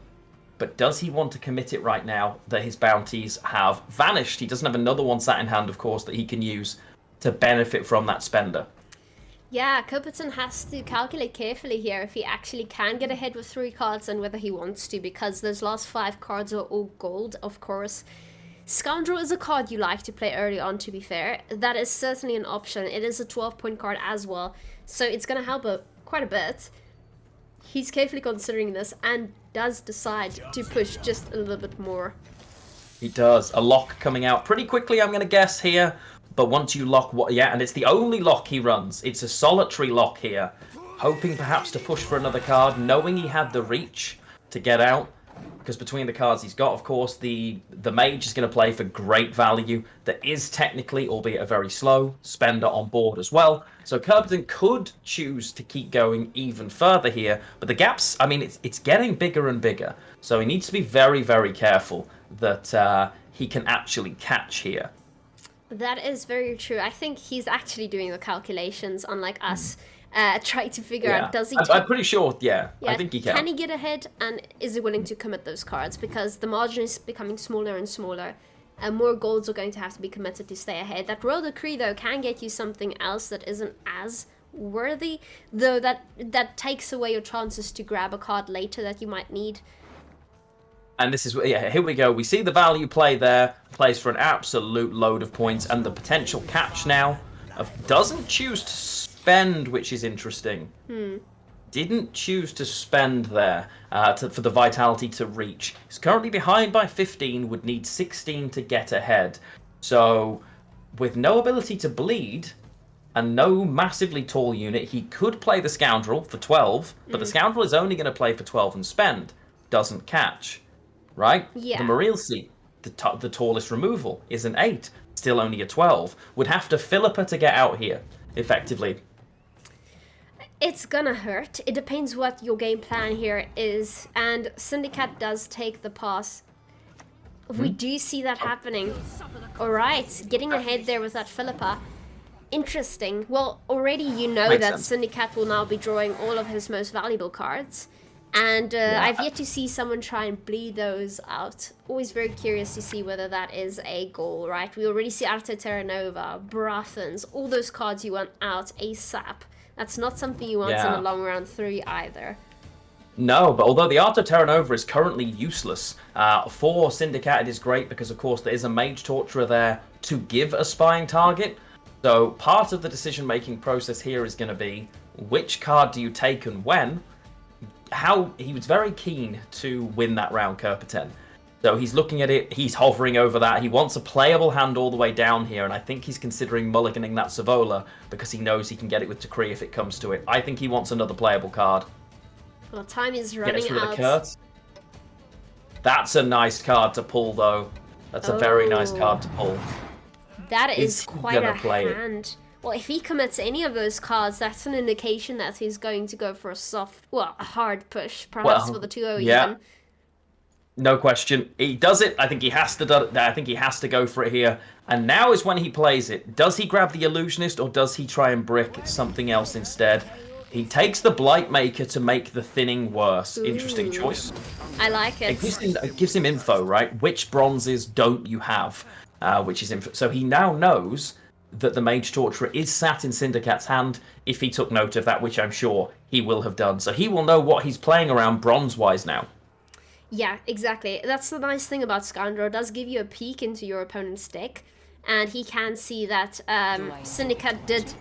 But does he want to commit it right now that his bounties have vanished? He doesn't have another one sat in hand, of course, that he can use to benefit from that spender.
Yeah, Kerpeten has to calculate carefully here if he actually can get ahead with 3 cards and whether he wants to, because those last 5 cards are all gold, of course. Scoundrel is a card you like to play early on, to be fair. That is certainly an option. It is a 12-point card as well, so it's going to help quite a bit. He's carefully considering this and does decide to push just a little bit more.
He does. A lock coming out pretty quickly, I'm going to guess here. But once you lock, and it's the only lock he runs. It's a solitary lock here. Hoping perhaps to push for another card, knowing he had the reach to get out. Because between the cards he's got, of course, the mage is going to play for great value. There is technically, albeit a very slow, spender on board as well. So Kerpeten could choose to keep going even further here. But the gaps, I mean, it's getting bigger and bigger. So he needs to be very careful that he can actually catch here.
That is very true. I think he's actually doing the calculations, unlike us. Try to figure out, does he...
I'm pretty sure, I think he can.
Can he get ahead, and is he willing to commit those cards? Because the margin is becoming smaller and smaller, and more golds are going to have to be committed to stay ahead. That Royal Decree, though, can get you something else that isn't as worthy, though that takes away your chances to grab a card later that you might need.
And this is, here we go. We see the value play there. Plays for an absolute load of points, and the potential catch now doesn't choose to spend, which is interesting. Didn't choose to spend there for the vitality to reach. He's currently behind by 15, would need 16 to get ahead. So with no ability to bleed and no massively tall unit, he could play the Scoundrel for 12, but the Scoundrel is only going to play for 12 and spend. Doesn't catch, right?
Yeah.
The Maril Seat, the tallest removal, is an 8, still only a 12. Would have to Philippa to get out here, effectively.
It's gonna hurt. It depends what your game plan here is, and CinderCat does take the pass. We do see that happening. Alright, getting ahead there with that Philippa. Interesting. Well, already you know
Makes
that
sense.
CinderCat will now be drawing all of his most valuable cards. And I've yet to see someone try and bleed those out. Always very curious to see whether that is a goal, right? We already see Arte Terra Nova, Brathens, all those cards you want out ASAP. That's not something you want in a long round 3 either.
No, but although the Art of Terra Nova is currently useless, for CinderCat it is great because, of course, there is a Mage Torturer there to give a spying target. So part of the decision-making process here is going to be which card do you take and when. He was very keen to win that round, Kerpeten. So he's looking at it, he's hovering over that. He wants a playable hand all the way down here, and I think he's considering mulliganing that Savola because he knows he can get it with Decree if it comes to it. I think he wants another playable card.
Well, time is running out.
Kurt. That's a nice card to pull, though. That's a very nice card to pull.
That is quite a
play
hand. Well, if he commits any of those cards, that's an indication that he's going to go for a hard push, perhaps for the 2-0 even.
No question. He does it. I think he has to. I think he has to go for it here. And now is when he plays it. Does he grab the Illusionist or does he try and brick something else instead? He takes the Blightmaker to make the thinning worse. Ooh. Interesting choice.
I like it.
It gives him info, right? Which bronzes don't you have? Which is info. So he now knows that the Mage Torturer is sat in CinderCat's hand if he took note of that, which I'm sure he will have done. So he will know what he's playing around bronze-wise now.
Yeah, exactly. That's the nice thing about Scoundrel. It does give you a peek into your opponent's deck, and he can see that CinderCat did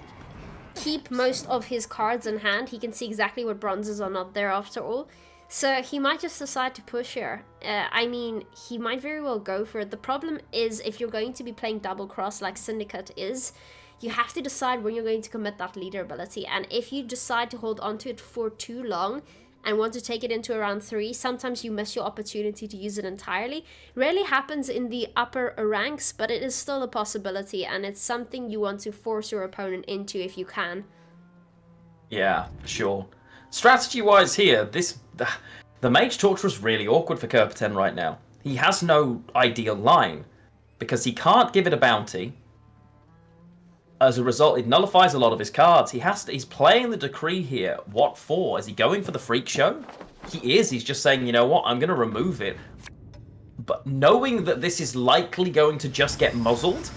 keep most of his cards in hand. He can see exactly what bronzes are not there after all. So he might just decide to push here. I mean, he might very well go for it. The problem is if you're going to be playing double cross like CinderCat is, you have to decide when you're going to commit that leader ability. And if you decide to hold onto it for too long and want to take it into round 3, sometimes you miss your opportunity to use it entirely. Rarely happens in the upper ranks, but it is still a possibility, and it's something you want to force your opponent into if you can.
Yeah, sure. Strategy-wise here, the Mage Torturer is really awkward for Kerpeten right now. He has no ideal line. because he can't give it a bounty. As a result, it nullifies a lot of his cards. He's playing the decree here. What for? Is he going for the freak show? He is. He's just saying, you know what? I'm going to remove it. But knowing that this is likely going to just get muzzled,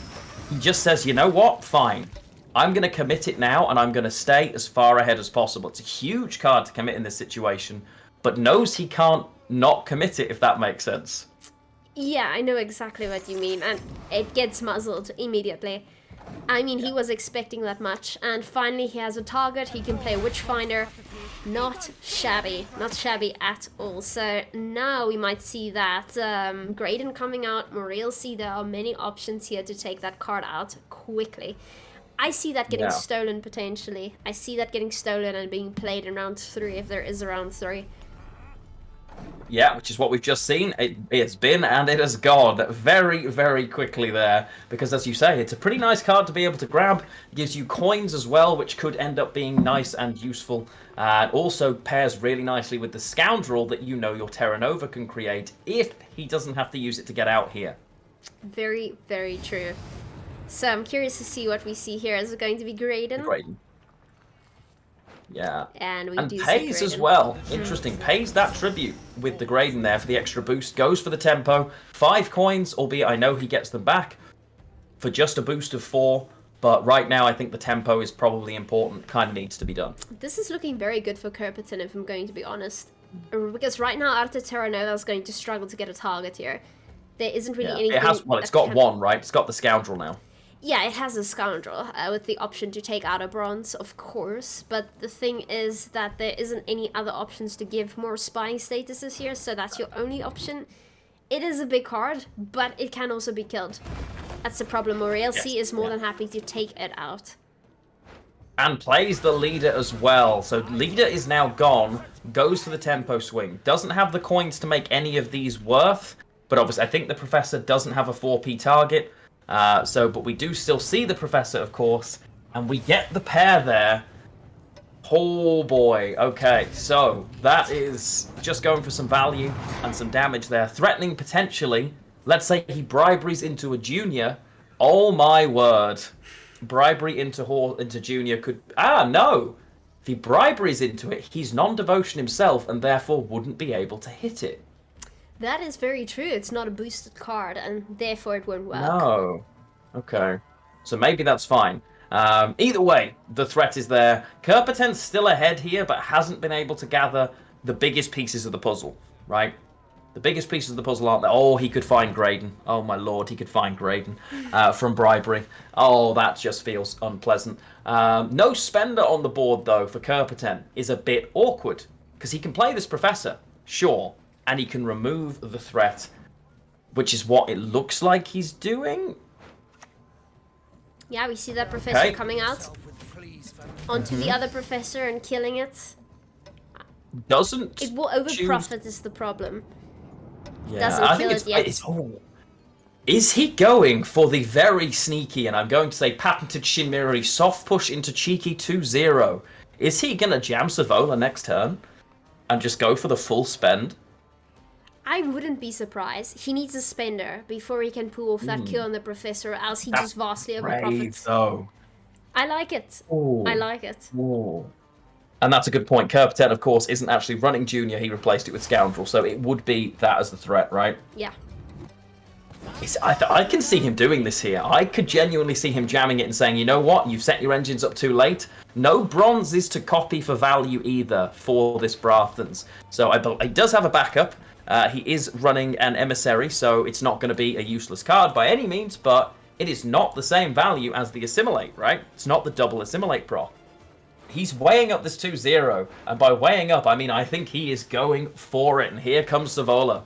he just says, you know what? Fine. I'm going to commit it now, and I'm going to stay as far ahead as possible. It's a huge card to commit in this situation, but knows he can't not commit it, if that makes sense.
Yeah, I know exactly what you mean, and it gets muzzled immediately. I mean, he was expecting that much, and finally he has a target. He can play Witchfinder. Not shabby. Not shabby at all. So now we might see that Graydon coming out. Morel see there are many options here to take that card out quickly. I see that getting stolen potentially. I see that getting stolen and being played in round 3 if there is a round 3.
Yeah, which is what we've just seen. It's been and it has gone very, very quickly there. Because as you say, it's a pretty nice card to be able to grab. It gives you coins as well, which could end up being nice and useful. And also pairs really nicely with the Scoundrel that you know your Terra Nova can create if he doesn't have to use it to get out here.
Very, very true. So I'm curious to see what we see here. Is it going to be Graydon?
Graydon. Yeah.
And we do
pays
see
as well. Interesting. Pays that tribute with the Graydon there for the extra boost. Goes for the tempo. 5 coins, albeit I know he gets them back for just a boost of 4. But right now I think the tempo is probably important. Kind of needs to be done.
This is looking very good for Kerpeten, if I'm going to be honest. Because right now Arte Terra Nova is going to struggle to get a target here. There isn't really anything...
It has, well, it's got one, right? It's got the Scoundrel now.
Yeah, it has a Scoundrel, with the option to take out a bronze, of course. But the thing is that there isn't any other options to give more spying statuses here, so that's your only option. It is a big card, but it can also be killed. That's the problem. Morelsi is more than happy to take it out.
And plays the leader as well. So leader is now gone, goes for the tempo swing. Doesn't have the coins to make any of these worth, but obviously I think the Professor doesn't have a 4p target. But we do still see the Professor, of course, and we get the pair there. Oh boy, okay, so that is just going for some value and some damage there. Threatening potentially, let's say he briberies into a junior. Oh my word. Bribery into junior could... no! If he briberies into it, he's non-devotion himself and therefore wouldn't be able to hit it.
That is very true. It's not a boosted card, and therefore it won't work.
No. Okay. So maybe that's fine. Either way, the threat is there. Kerpeten's still ahead here, but hasn't been able to gather the biggest pieces of the puzzle, right? The biggest pieces of the puzzle aren't there. Oh, he could find Graydon. Oh, my lord, he could find Graydon from bribery. Oh, that just feels unpleasant. No spender on the board, though, for Kerpeten is a bit awkward, because he can play this Professor, sure, and he can remove the threat, which is what it looks like he's doing.
Yeah, we see that Professor coming out onto the other Professor and killing it.
Doesn't
it will overprofit is the problem.
Yeah,
doesn't kill it yet.
Is he going for the very sneaky, and I'm going to say patented Shinmiri, soft push into cheeky 2-0? Is he going to jam Savola next turn and just go for the full spend?
I wouldn't be surprised. He needs a spender before he can pull off that kill on the Professor, else he just vastly overprofits.
Though.
I like it.
Ooh.
I like it.
Ooh. And that's a good point. Kerpeten, of course, isn't actually running Junior. He replaced it with Scoundrel, so it would be that as the threat, right?
Yeah.
I can see him doing this here. I could genuinely see him jamming it and saying, you know what, you've set your engines up too late. No bronzes to copy for value either for this Brathens. So he does have a backup. He is running an Emissary, so it's not going to be a useless card by any means, but it is not the same value as the Assimilate, right? It's not the double Assimilate proc. He's weighing up this 2-0, and by weighing up, I mean I think he is going for it, and here comes Savola.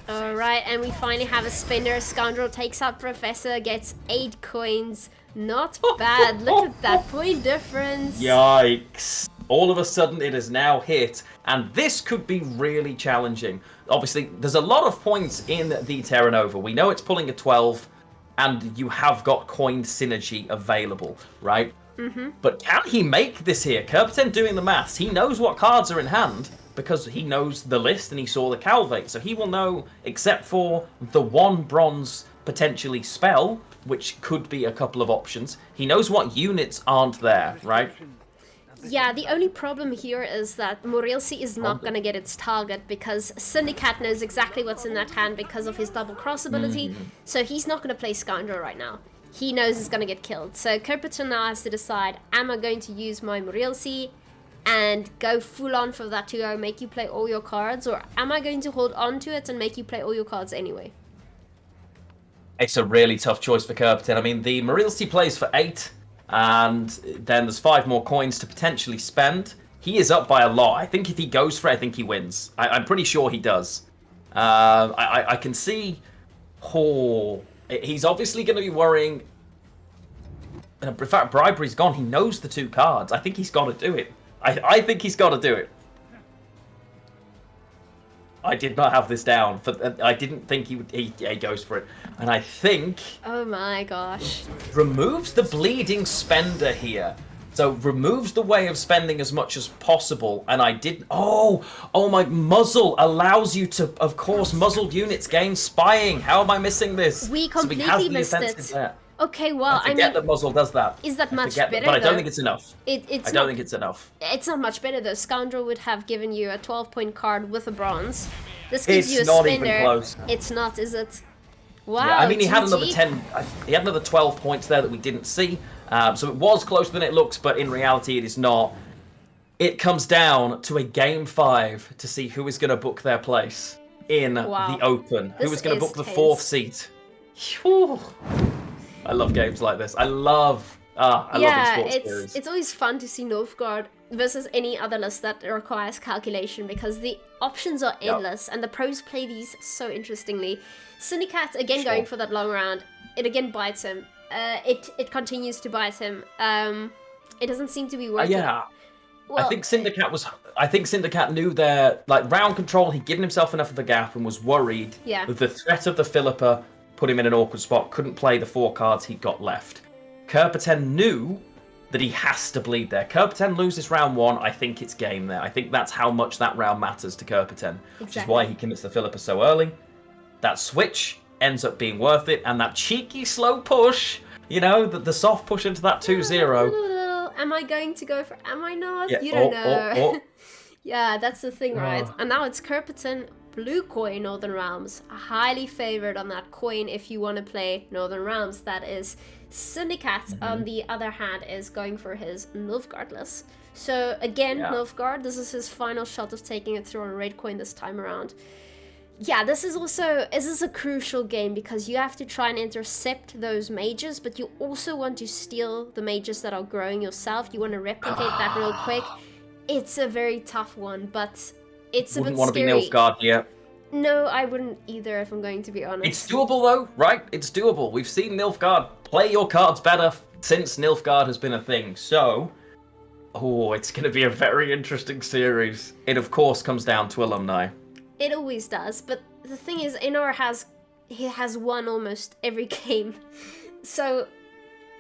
Alright, and we finally have a spinner. Scoundrel takes out Professor, gets 8 coins. Not bad. Look at that point difference.
Yikes. All of a sudden, it is now hit, and this could be really challenging. Obviously, there's a lot of points in the Terra Nova. We know it's pulling a 12, and you have got coin synergy available, right? But can he make this here? Kerpeten doing the maths. He knows what cards are in hand because he knows the list and he saw the Calvate. So he will know, except for the one bronze potentially spell, which could be a couple of options. He knows what units aren't there, right?
Yeah, the only problem here is that Morilsi is not going to get its target because CinderCat knows exactly what's in that hand because of his double cross ability, so he's not going to play Scoundrel right now. He knows he's going to get killed. So Kerpeten now has to decide, am I going to use my Morilsi and go full on for that 2-0, make you play all your cards, or am I going to hold on to it and make you play all your cards anyway?
It's a really tough choice for Kerpeten. I mean, the Morilsi plays for 8. And then there's 5 more coins to potentially spend. He is up by a lot. I think if he goes for it, I think he wins. I'm pretty sure he does. I can see... Oh, he's obviously going to be worrying... In fact, Bribery's gone. He knows the 2 cards. I think he's got to do it. I think he's got to do it. I did not have this down. I didn't think he goes for it. And I think...
Oh my gosh.
Removes the bleeding spender here. So removes the way of spending as much as possible. And I didn't... Oh, my muzzle allows you to, of course, muzzled units gain spying. How am I missing this?
We completely missed it.
There.
Okay, well,
I forget that muzzle does that.
Is that much better?
But I don't think it's enough.
I
don't think it's enough.
It's not much better though. Scoundrel would have given you a 12-point card with a bronze. This gives you a
not
spender.
Even close.
It's not, is it? Wow.
Yeah, I mean, he had
GG.
another 10. He had another 12 points there that we didn't see. So it was closer than it looks, but in reality, it is not. It comes down to a game 5 to see who is going to book their place in the Open. Who is going to book the 4th seat. Whew. I love games like this. I love esports series.
It's always fun to see Nilfgaard versus any other list that requires calculation because the options are endless and the pros play these so interestingly. CinderCat again going for that long round. It again bites him. It continues to bite him. It doesn't seem to be working.
Well, I think CinderCat knew their round control. He'd given himself enough of a gap and was worried that the threat of the Philippa put him in an awkward spot, couldn't play the 4 cards he'd got left. Kerpeten knew that he has to bleed there. Kerpeten loses round 1, I think it's game there. I think that's how much that round matters to Kerpeten, which is why he commits the Philippa so early. That switch ends up being worth it, and that cheeky slow push, the soft push into that 2-0.
Am I going to go for... Am I not?
Yeah.
You don't know. Yeah, that's the thing, right? And now it's Kerpeten... Blue coin, Northern Realms, highly favored on that coin if you want to play Northern Realms. That is CinderCat, on the other hand, is going for his Nilfgaard list. So again, Nilfgaard, this is his final shot of taking it through on red coin this time around. Yeah, this is a crucial game because you have to try and intercept those mages, but you also want to steal the mages that are growing yourself. You want to replicate that real quick. It's a very tough one, but... It's a bit scary. Wouldn't want to be
Nilfgaard here.
No, I wouldn't either, if I'm going to be honest.
It's doable, though, right? It's doable. We've seen Nilfgaard play your cards better since Nilfgaard has been a thing. So, it's going to be a very interesting series. It, of course, comes down to alumni.
It always does. But the thing is, Inor has won almost every game. So,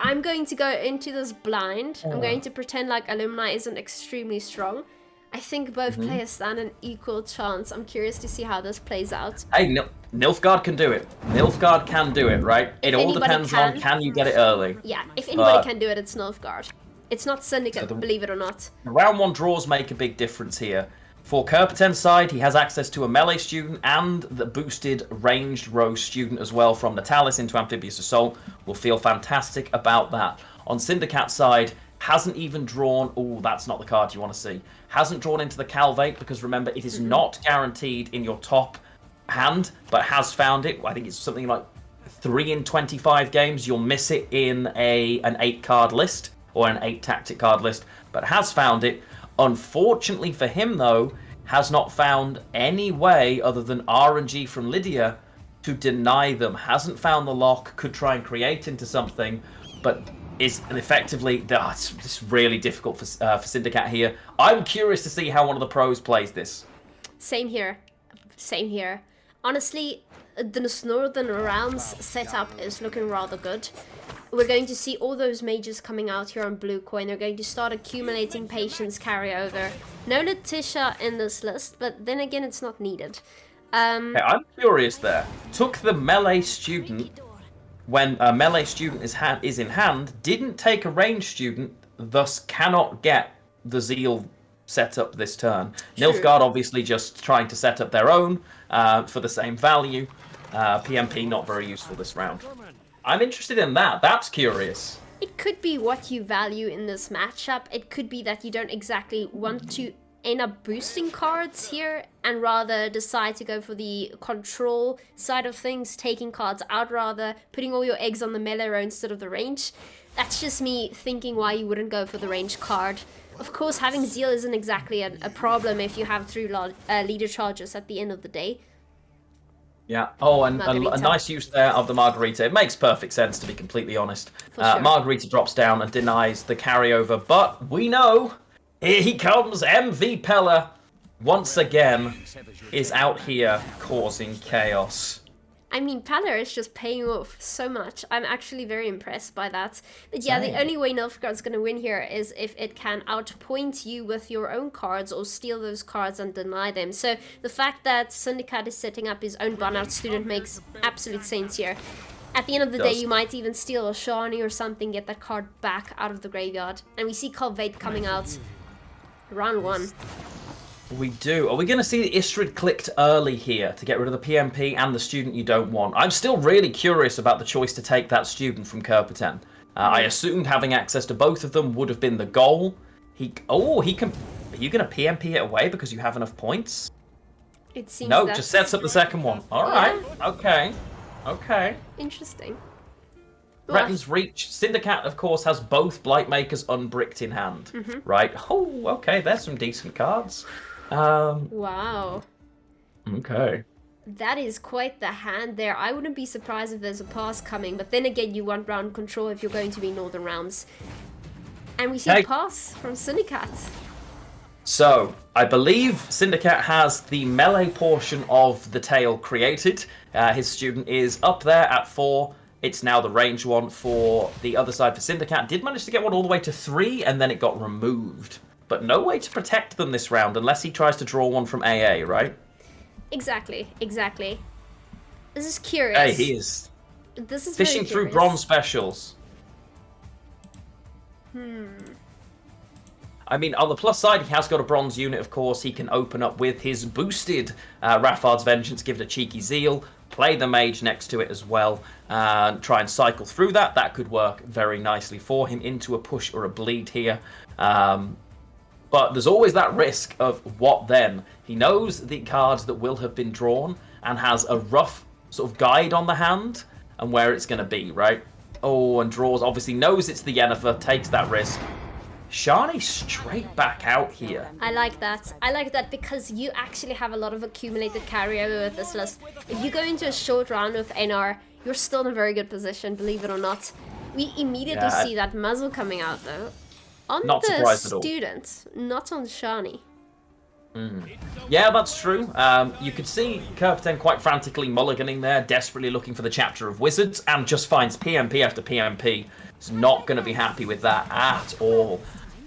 I'm going to go into this blind. I'm going to pretend like alumni isn't extremely strong. I think both players stand an equal chance. I'm curious to see how this plays out.
Hey, Nilfgaard can do it. Nilfgaard can do it, right? It all depends on can you get it early.
Yeah, if anybody can do it, it's Nilfgaard. It's not CinderCat, believe it or not.
The round 1 draws make a big difference here. For Kerpeten's side, he has access to a melee student and the boosted ranged row student as well from Natalis into Amphibious Assault. Will feel fantastic about that. On CinderCat's side, hasn't even drawn... Oh, that's not the card you want to see. Hasn't drawn into the Calvate because, remember, it is not guaranteed in your top hand, but has found it. I think it's something like 3 in 25 games. You'll miss it in an 8-card list or an 8-tactic card list, but has found it. Unfortunately for him, though, has not found any way other than RNG from Lydia to deny them. Hasn't found the lock, could try and create into something, but... is effectively... it's really difficult for CinderCat here. I'm curious to see how one of the pros plays this.
Same here. Honestly, the Northern Realms setup is looking rather good. we're going to see all those mages coming out here on blue coin. They're going to start accumulating patience carryover. No Letitia in this list, but then again, it's not needed.
Okay, I'm curious there. Took the melee student when a melee student is in hand, didn't take a ranged student, thus cannot get the zeal set up this turn.
True.
Nilfgaard obviously just trying to set up their own for the same value. PMP not very useful this round. I'm interested in that. That's curious.
It could be what you value in this matchup. It could be that you don't exactly want to end up boosting cards here and rather decide to go for the control side of things, taking cards out rather, putting all your eggs on the melee row instead of the range. That's just me thinking why you wouldn't go for the range card. Of course, having Zeal isn't exactly a problem if you have 3 leader charges at the end of the day.
Yeah. Oh, and a nice use there of the Margarita. It makes perfect sense, to be completely honest.
Sure.
Margarita drops down and denies the carryover, but we know, here he comes, MV Pella, once again, is out here causing chaos.
I mean, Pala is just paying off so much. I'm actually very impressed by that. But yeah, the only way Nilfgaard's going to win here is if it can outpoint you with your own cards or steal those cards and deny them. So the fact that CinderCat is setting up his own burnout student makes absolute sense here. At the end of the day, you might even steal a Shani or something, get that card back out of the graveyard. And we see Kerpeten coming out round 1.
We do. Are we going to see Istrid clicked early here to get rid of the PMP and the student you don't want? I'm still really curious about the choice to take that student from Kerpeten. I assumed having access to both of them would have been the goal. He can... Are you going to PMP it away because you have enough points?
It seems
No, just sets up the second one. All right. Okay. Okay.
Interesting.
Threatens reach. CinderCat, of course, has both Blightmakers unbricked in hand. Right? Oh, okay. There's some decent cards.
Wow.
Okay.
That is quite the hand there. I wouldn't be surprised if there's a pass coming, but then again, you want round control if you're going to be Northern rounds. And we see a pass from CinderCat.
So, I believe CinderCat has the melee portion of the tail created. His student is up there at 4. It's now the range one for the other side for CinderCat. Did manage to get one all the way to 3, and then it got removed. But no way to protect them this round unless he tries to draw one from AA, right?
Exactly, exactly. This is curious.
Hey, he is fishing through bronze specials. I mean, on the plus side, he has got a bronze unit, of course. He can open up with his boosted Rathard's Vengeance, give it a cheeky zeal, play the mage next to it as well, and try and cycle through that. That could work very nicely for him into a push or a bleed here. But there's always that risk of what then. He knows the cards that will have been drawn and has a rough sort of guide on the hand and where it's going to be, right? Oh, and draws, obviously knows it's the Yennefer, takes that risk. Shani straight back out here.
I like that. I like that because you actually have a lot of accumulated carryover with this list. If you go into a short round with NR, you're still in a very good position, believe it or not. We immediately see that muzzle coming out though. On
not
the
surprised at all.
Student, not on Shani.
Yeah, that's true. You could see Kerpeten quite frantically mulliganing there, desperately looking for the chapter of Wizards, and just finds PMP after PMP. He's not going to be happy with that at all.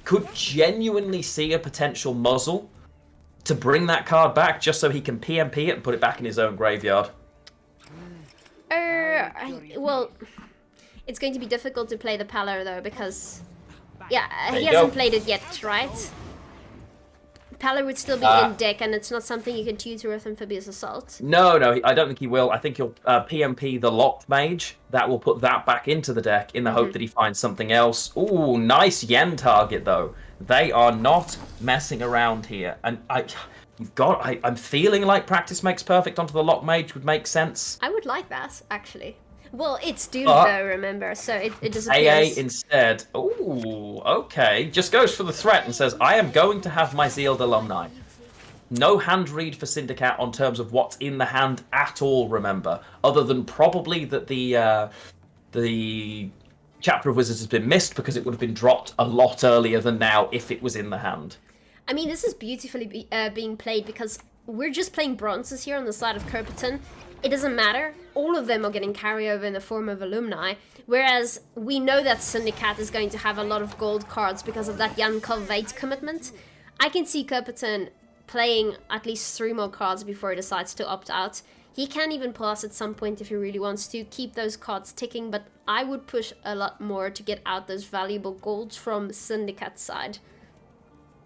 Could genuinely see a potential muzzle to bring that card back just so he can PMP it and put it back in his own graveyard.
Well, it's going to be difficult to play the Palo though because, yeah, he hasn't played it yet, right? Palo would still be in deck, and it's not something you can tutor with Amphibious Assault.
No, I don't think he will. I think he'll PMP the Locked Mage. That will put that back into the deck in the hope that he finds something else. Ooh, nice Yen target, though. They are not messing around here. And I'm feeling like practice makes perfect onto the Locked Mage would make sense.
I would like that, actually. Well, it's doomed though, remember, so it disappears.
AA instead. Ooh, okay. Just goes for the threat and says, I am going to have my Zealed alumni. No hand read for CinderCat on terms of what's in the hand at all, remember. Other than probably that the Chapter of Wizards has been missed because it would have been dropped a lot earlier than now if it was in the hand.
I mean, this is beautifully being played because we're just playing bronzes here on the side of Kerpeten. it doesn't matter. All of them are getting carryover in the form of alumni, whereas we know that CinderCat is going to have a lot of gold cards because of that Jan Calveit commitment. I can see Kerpeten playing at least 3 more cards before he decides to opt out. He can even pass at some point if he really wants to, keep those cards ticking, but I would push a lot more to get out those valuable golds from CinderCat's side.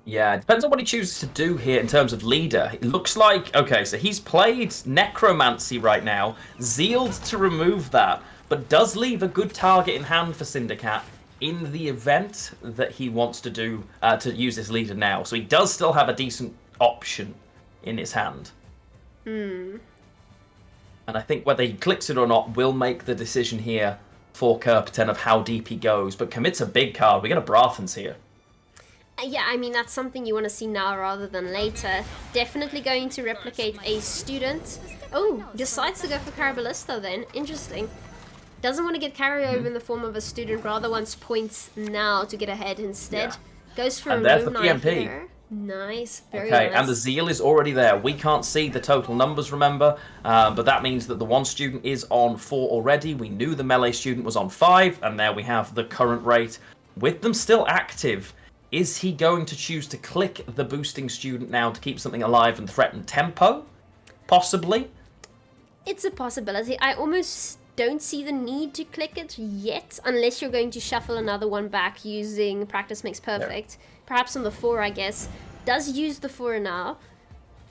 Yeah, it depends on what he chooses to do here in terms of leader. It looks like, okay, so he's played Necromancy right now, Zealed to remove that, but does leave a good target in hand for CinderCat in the event that he wants to do, to use this leader now. So he does still have a decent option in his hand. And I think whether he clicks it or not will make the decision here for Kerpeten of how deep he goes, but commits a big card. We get a Brathens here.
Yeah, I mean, that's something you want to see now rather than later. Definitely going to replicate a student. Oh, decides to go for Caraballisto then. Interesting. Doesn't want to get carryover in the form of a student, rather wants points now to get ahead instead.
Yeah.
Goes for
And
a
there's the
Alumni
PMP.
here. Nice, very
Okay,
nice.
and the Zeal is already there. We can't see the total numbers, remember, but that means that the one student is on 4 already. We knew the melee student was on 5, and there we have the current rate. With them still active, is he going to choose to click the boosting student now to keep something alive and threaten tempo? Possibly.
It's a possibility. I almost don't see the need to click it yet, unless you're going to shuffle another one back using Practice Makes Perfect. Yeah. Perhaps on the 4, I guess. Does use the 4 now.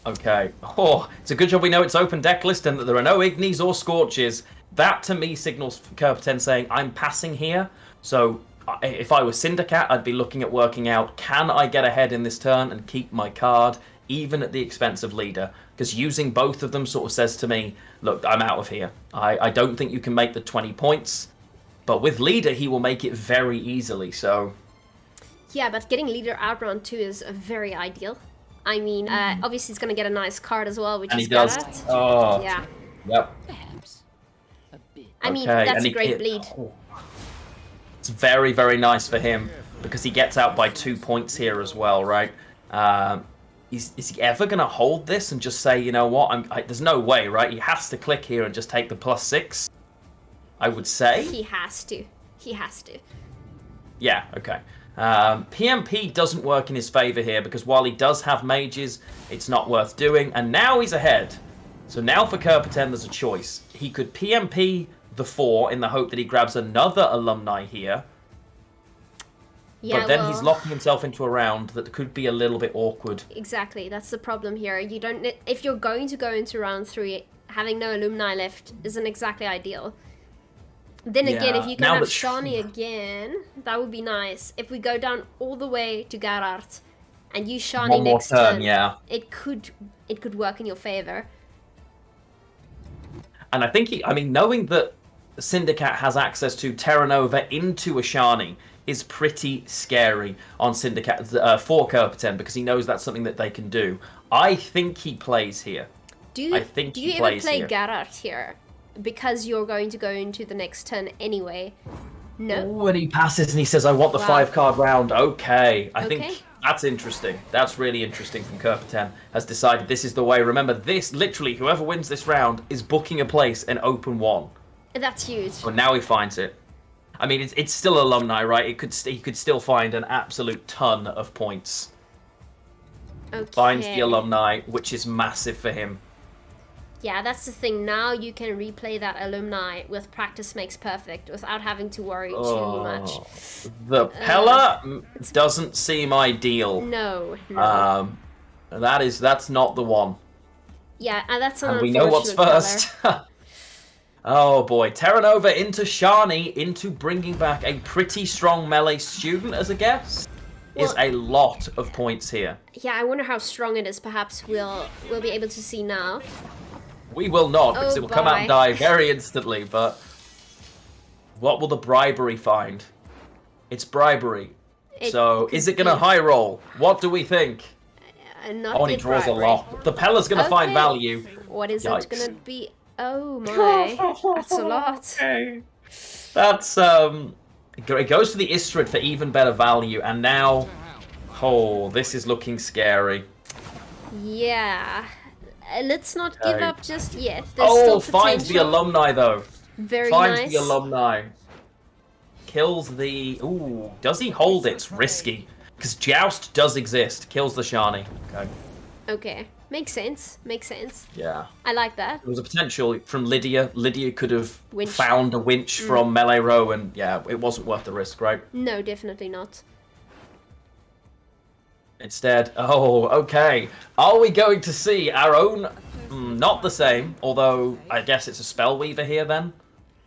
Okay. Oh, it's a good job we know it's open deck list and that there are no Ignis or Scorches. That, to me, signals Kerpeten saying, I'm passing here. So, if I was CinderCat, I'd be looking at working out, can I get ahead in this turn and keep my card, even at the expense of leader? Because using both of them sort of says to me, look, I'm out of here. I don't think you can make the 20 points. But with leader, he will make it very easily, so...
Yeah, but getting leader out round 2 is very ideal. I mean, obviously he's going to get a nice card as well, which
and
is
he does.
Garrett.
Oh.
Yeah.
Yep.
Perhaps a bit.
I mean,
Okay,
that's
and
a great bleed.
Oh. It's very, very nice for him, because he gets out by 2 points here as well, right? Is he ever going to hold this and just say, you know what, there's no way, right? He has to click here and just take the +6, I would say.
He has to. He has to.
Yeah, okay. PMP doesn't work in his favour here, because while he does have mages, it's not worth doing. And now he's ahead. So now for Kerpeten, there's a choice. He could PMP the 4 in the hope that he grabs another alumni here.
Yeah,
but then he's locking himself into a round that could be a little bit awkward.
Exactly, that's the problem here. You don't. If you're going to go into round 3, having no alumni left isn't exactly ideal. Then again, if you can have Shawnee again, that would be nice. If we go down all the way to Gerard and use Shawnee next turn,
yeah,
it could work in your favor.
And I think knowing that CinderCat has access to Terra Nova into a Shani is pretty scary on CinderCat for Kerpeten, because he knows that's something that they can do. I think he plays here.
Do you ever play Gerard here? Because you're going to go into the next turn anyway. No.
Oh, and he passes and he says, I want the 5-card round. Okay. I think that's interesting. That's really interesting from Kerpeten. Has decided this is the way. Remember, this, literally, whoever wins this round is booking a place in Open 1.
That's huge.
But now he finds it. I mean, it's still alumni, right? He could still find an absolute ton of points.
Okay.
Finds the alumni, which is massive for him.
Yeah, that's the thing. Now you can replay that alumni with Practice Makes Perfect without having to worry too much.
The Pella doesn't seem ideal.
No.
That's not the one.
Yeah, and that's an
and we know what's first. Oh boy, Terra Nova into Shani, into bringing back a pretty strong melee student as a guest. Is a lot of points here.
Yeah, I wonder how strong it is. Perhaps we'll be able to see now.
We will not, because it will come out and die very instantly, but what will the bribery find? It's bribery. So, is it going to high roll? What do we think?
Not
he draws a lot. The Pella's going to find value.
What is it going to be? Oh my, that's a lot.
Okay. That's, it goes to the Istrid for even better value, and now, this is looking scary.
Yeah. Let's not give
Okay.
up just yet. There's
Oh,
still
finds the
potential.
alumni though.
Very
Finds
nice.
the alumni. Kills the... Ooh, does he hold it? It's risky. Because Joust does exist. Kills the Shani. Okay.
Okay. Makes sense. Makes sense.
Yeah.
I like that.
There was a potential from Lydia. Lydia could have
Winch.
found a winch from melee row, and yeah, it wasn't worth the risk, right?
No, definitely not.
Instead, oh, okay. Are we going to see our own... not the same, although I guess it's a Spellweaver here then?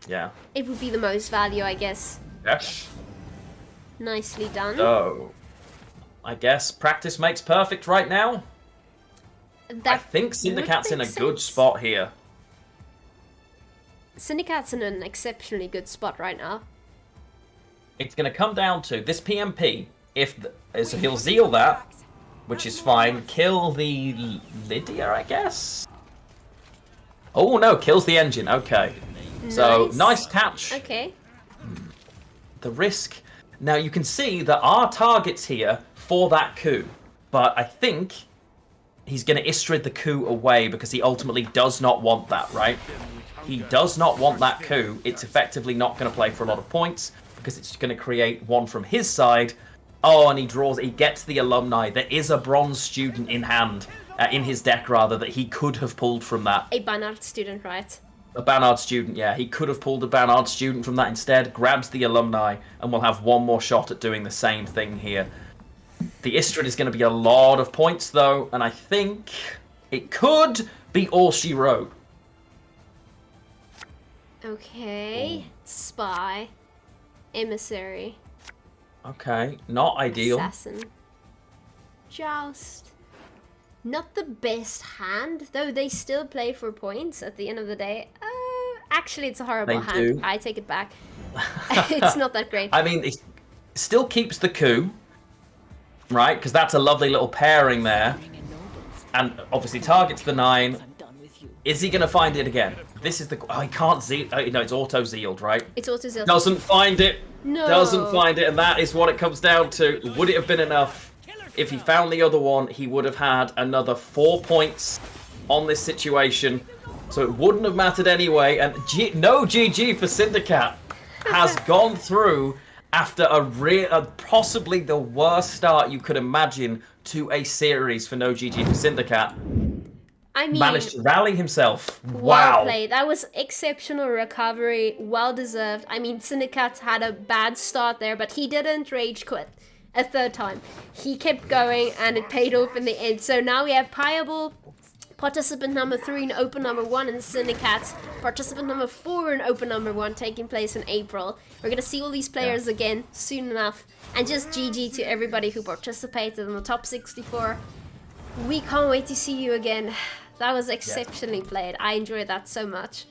Yeah.
It would be the most value, I guess.
Yes.
Nicely done.
So, I guess practice makes perfect right now. I
That
think
would
CinderCat's in a
make
good
sense.
spot here.
CinderCat's in an exceptionally good spot right now.
It's going to come down to this PMP. So he'll zeal that, which is fine. Kill the Lydia, I guess? Oh no, kills the engine. Okay. So, nice catch.
Okay.
The risk. Now you can see there are targets here for that coup, but I think he's going to Istrid the coup away because he ultimately does not want that, right? He does not want that coup. It's effectively not going to play for a lot of points because it's going to create one from his side. Oh, and he gets the alumni. There is a bronze student in hand, in his deck rather, that he could have pulled from that.
A Barnard student, right?
A Barnard student, yeah. He could have pulled a Barnard student from that instead, grabs the alumni, and we'll have one more shot at doing the same thing here. The Istrid is going to be a lot of points, though, and I think it could be all she wrote.
Okay. Spy. Emissary.
Okay, not ideal.
Assassin. Joust. Not the best hand, though they still play for points at the end of the day. Actually, it's a horrible
They
hand.
do.
I take it back. It's not that great.
I mean, it still keeps the coup, right? Because that's a lovely little pairing there. And obviously targets the 9.
I'm done with you.
Is he going to find it again? This is the... Oh, he can't zeal... No, it's auto-zealed, right?
It's auto-zeal.
Doesn't find it.
No.
Doesn't find it, and that is what it comes down to. Would it have been enough? If he found the other one, he would have had another 4 points on this situation. So it wouldn't have mattered anyway. And no GG for CinderCat has gone through after possibly the worst start you could imagine to a series for no GG for CinderCat.
I mean,
Managed to rally himself.
well
Wow.
played. That was exceptional recovery. Well deserved. I mean, CinderCat had a bad start there, but he didn't rage quit a third time. He kept going, and it paid off in the end. So now we have Piable, participant number 3 in Open number 1, and CinderCat, participant number 4 in Open number 1, taking place in April. We're going to see all these players again soon enough. And just GG to everybody who participated in the top 64. We can't wait to see you again. That was exceptionally played. I enjoyed that so much.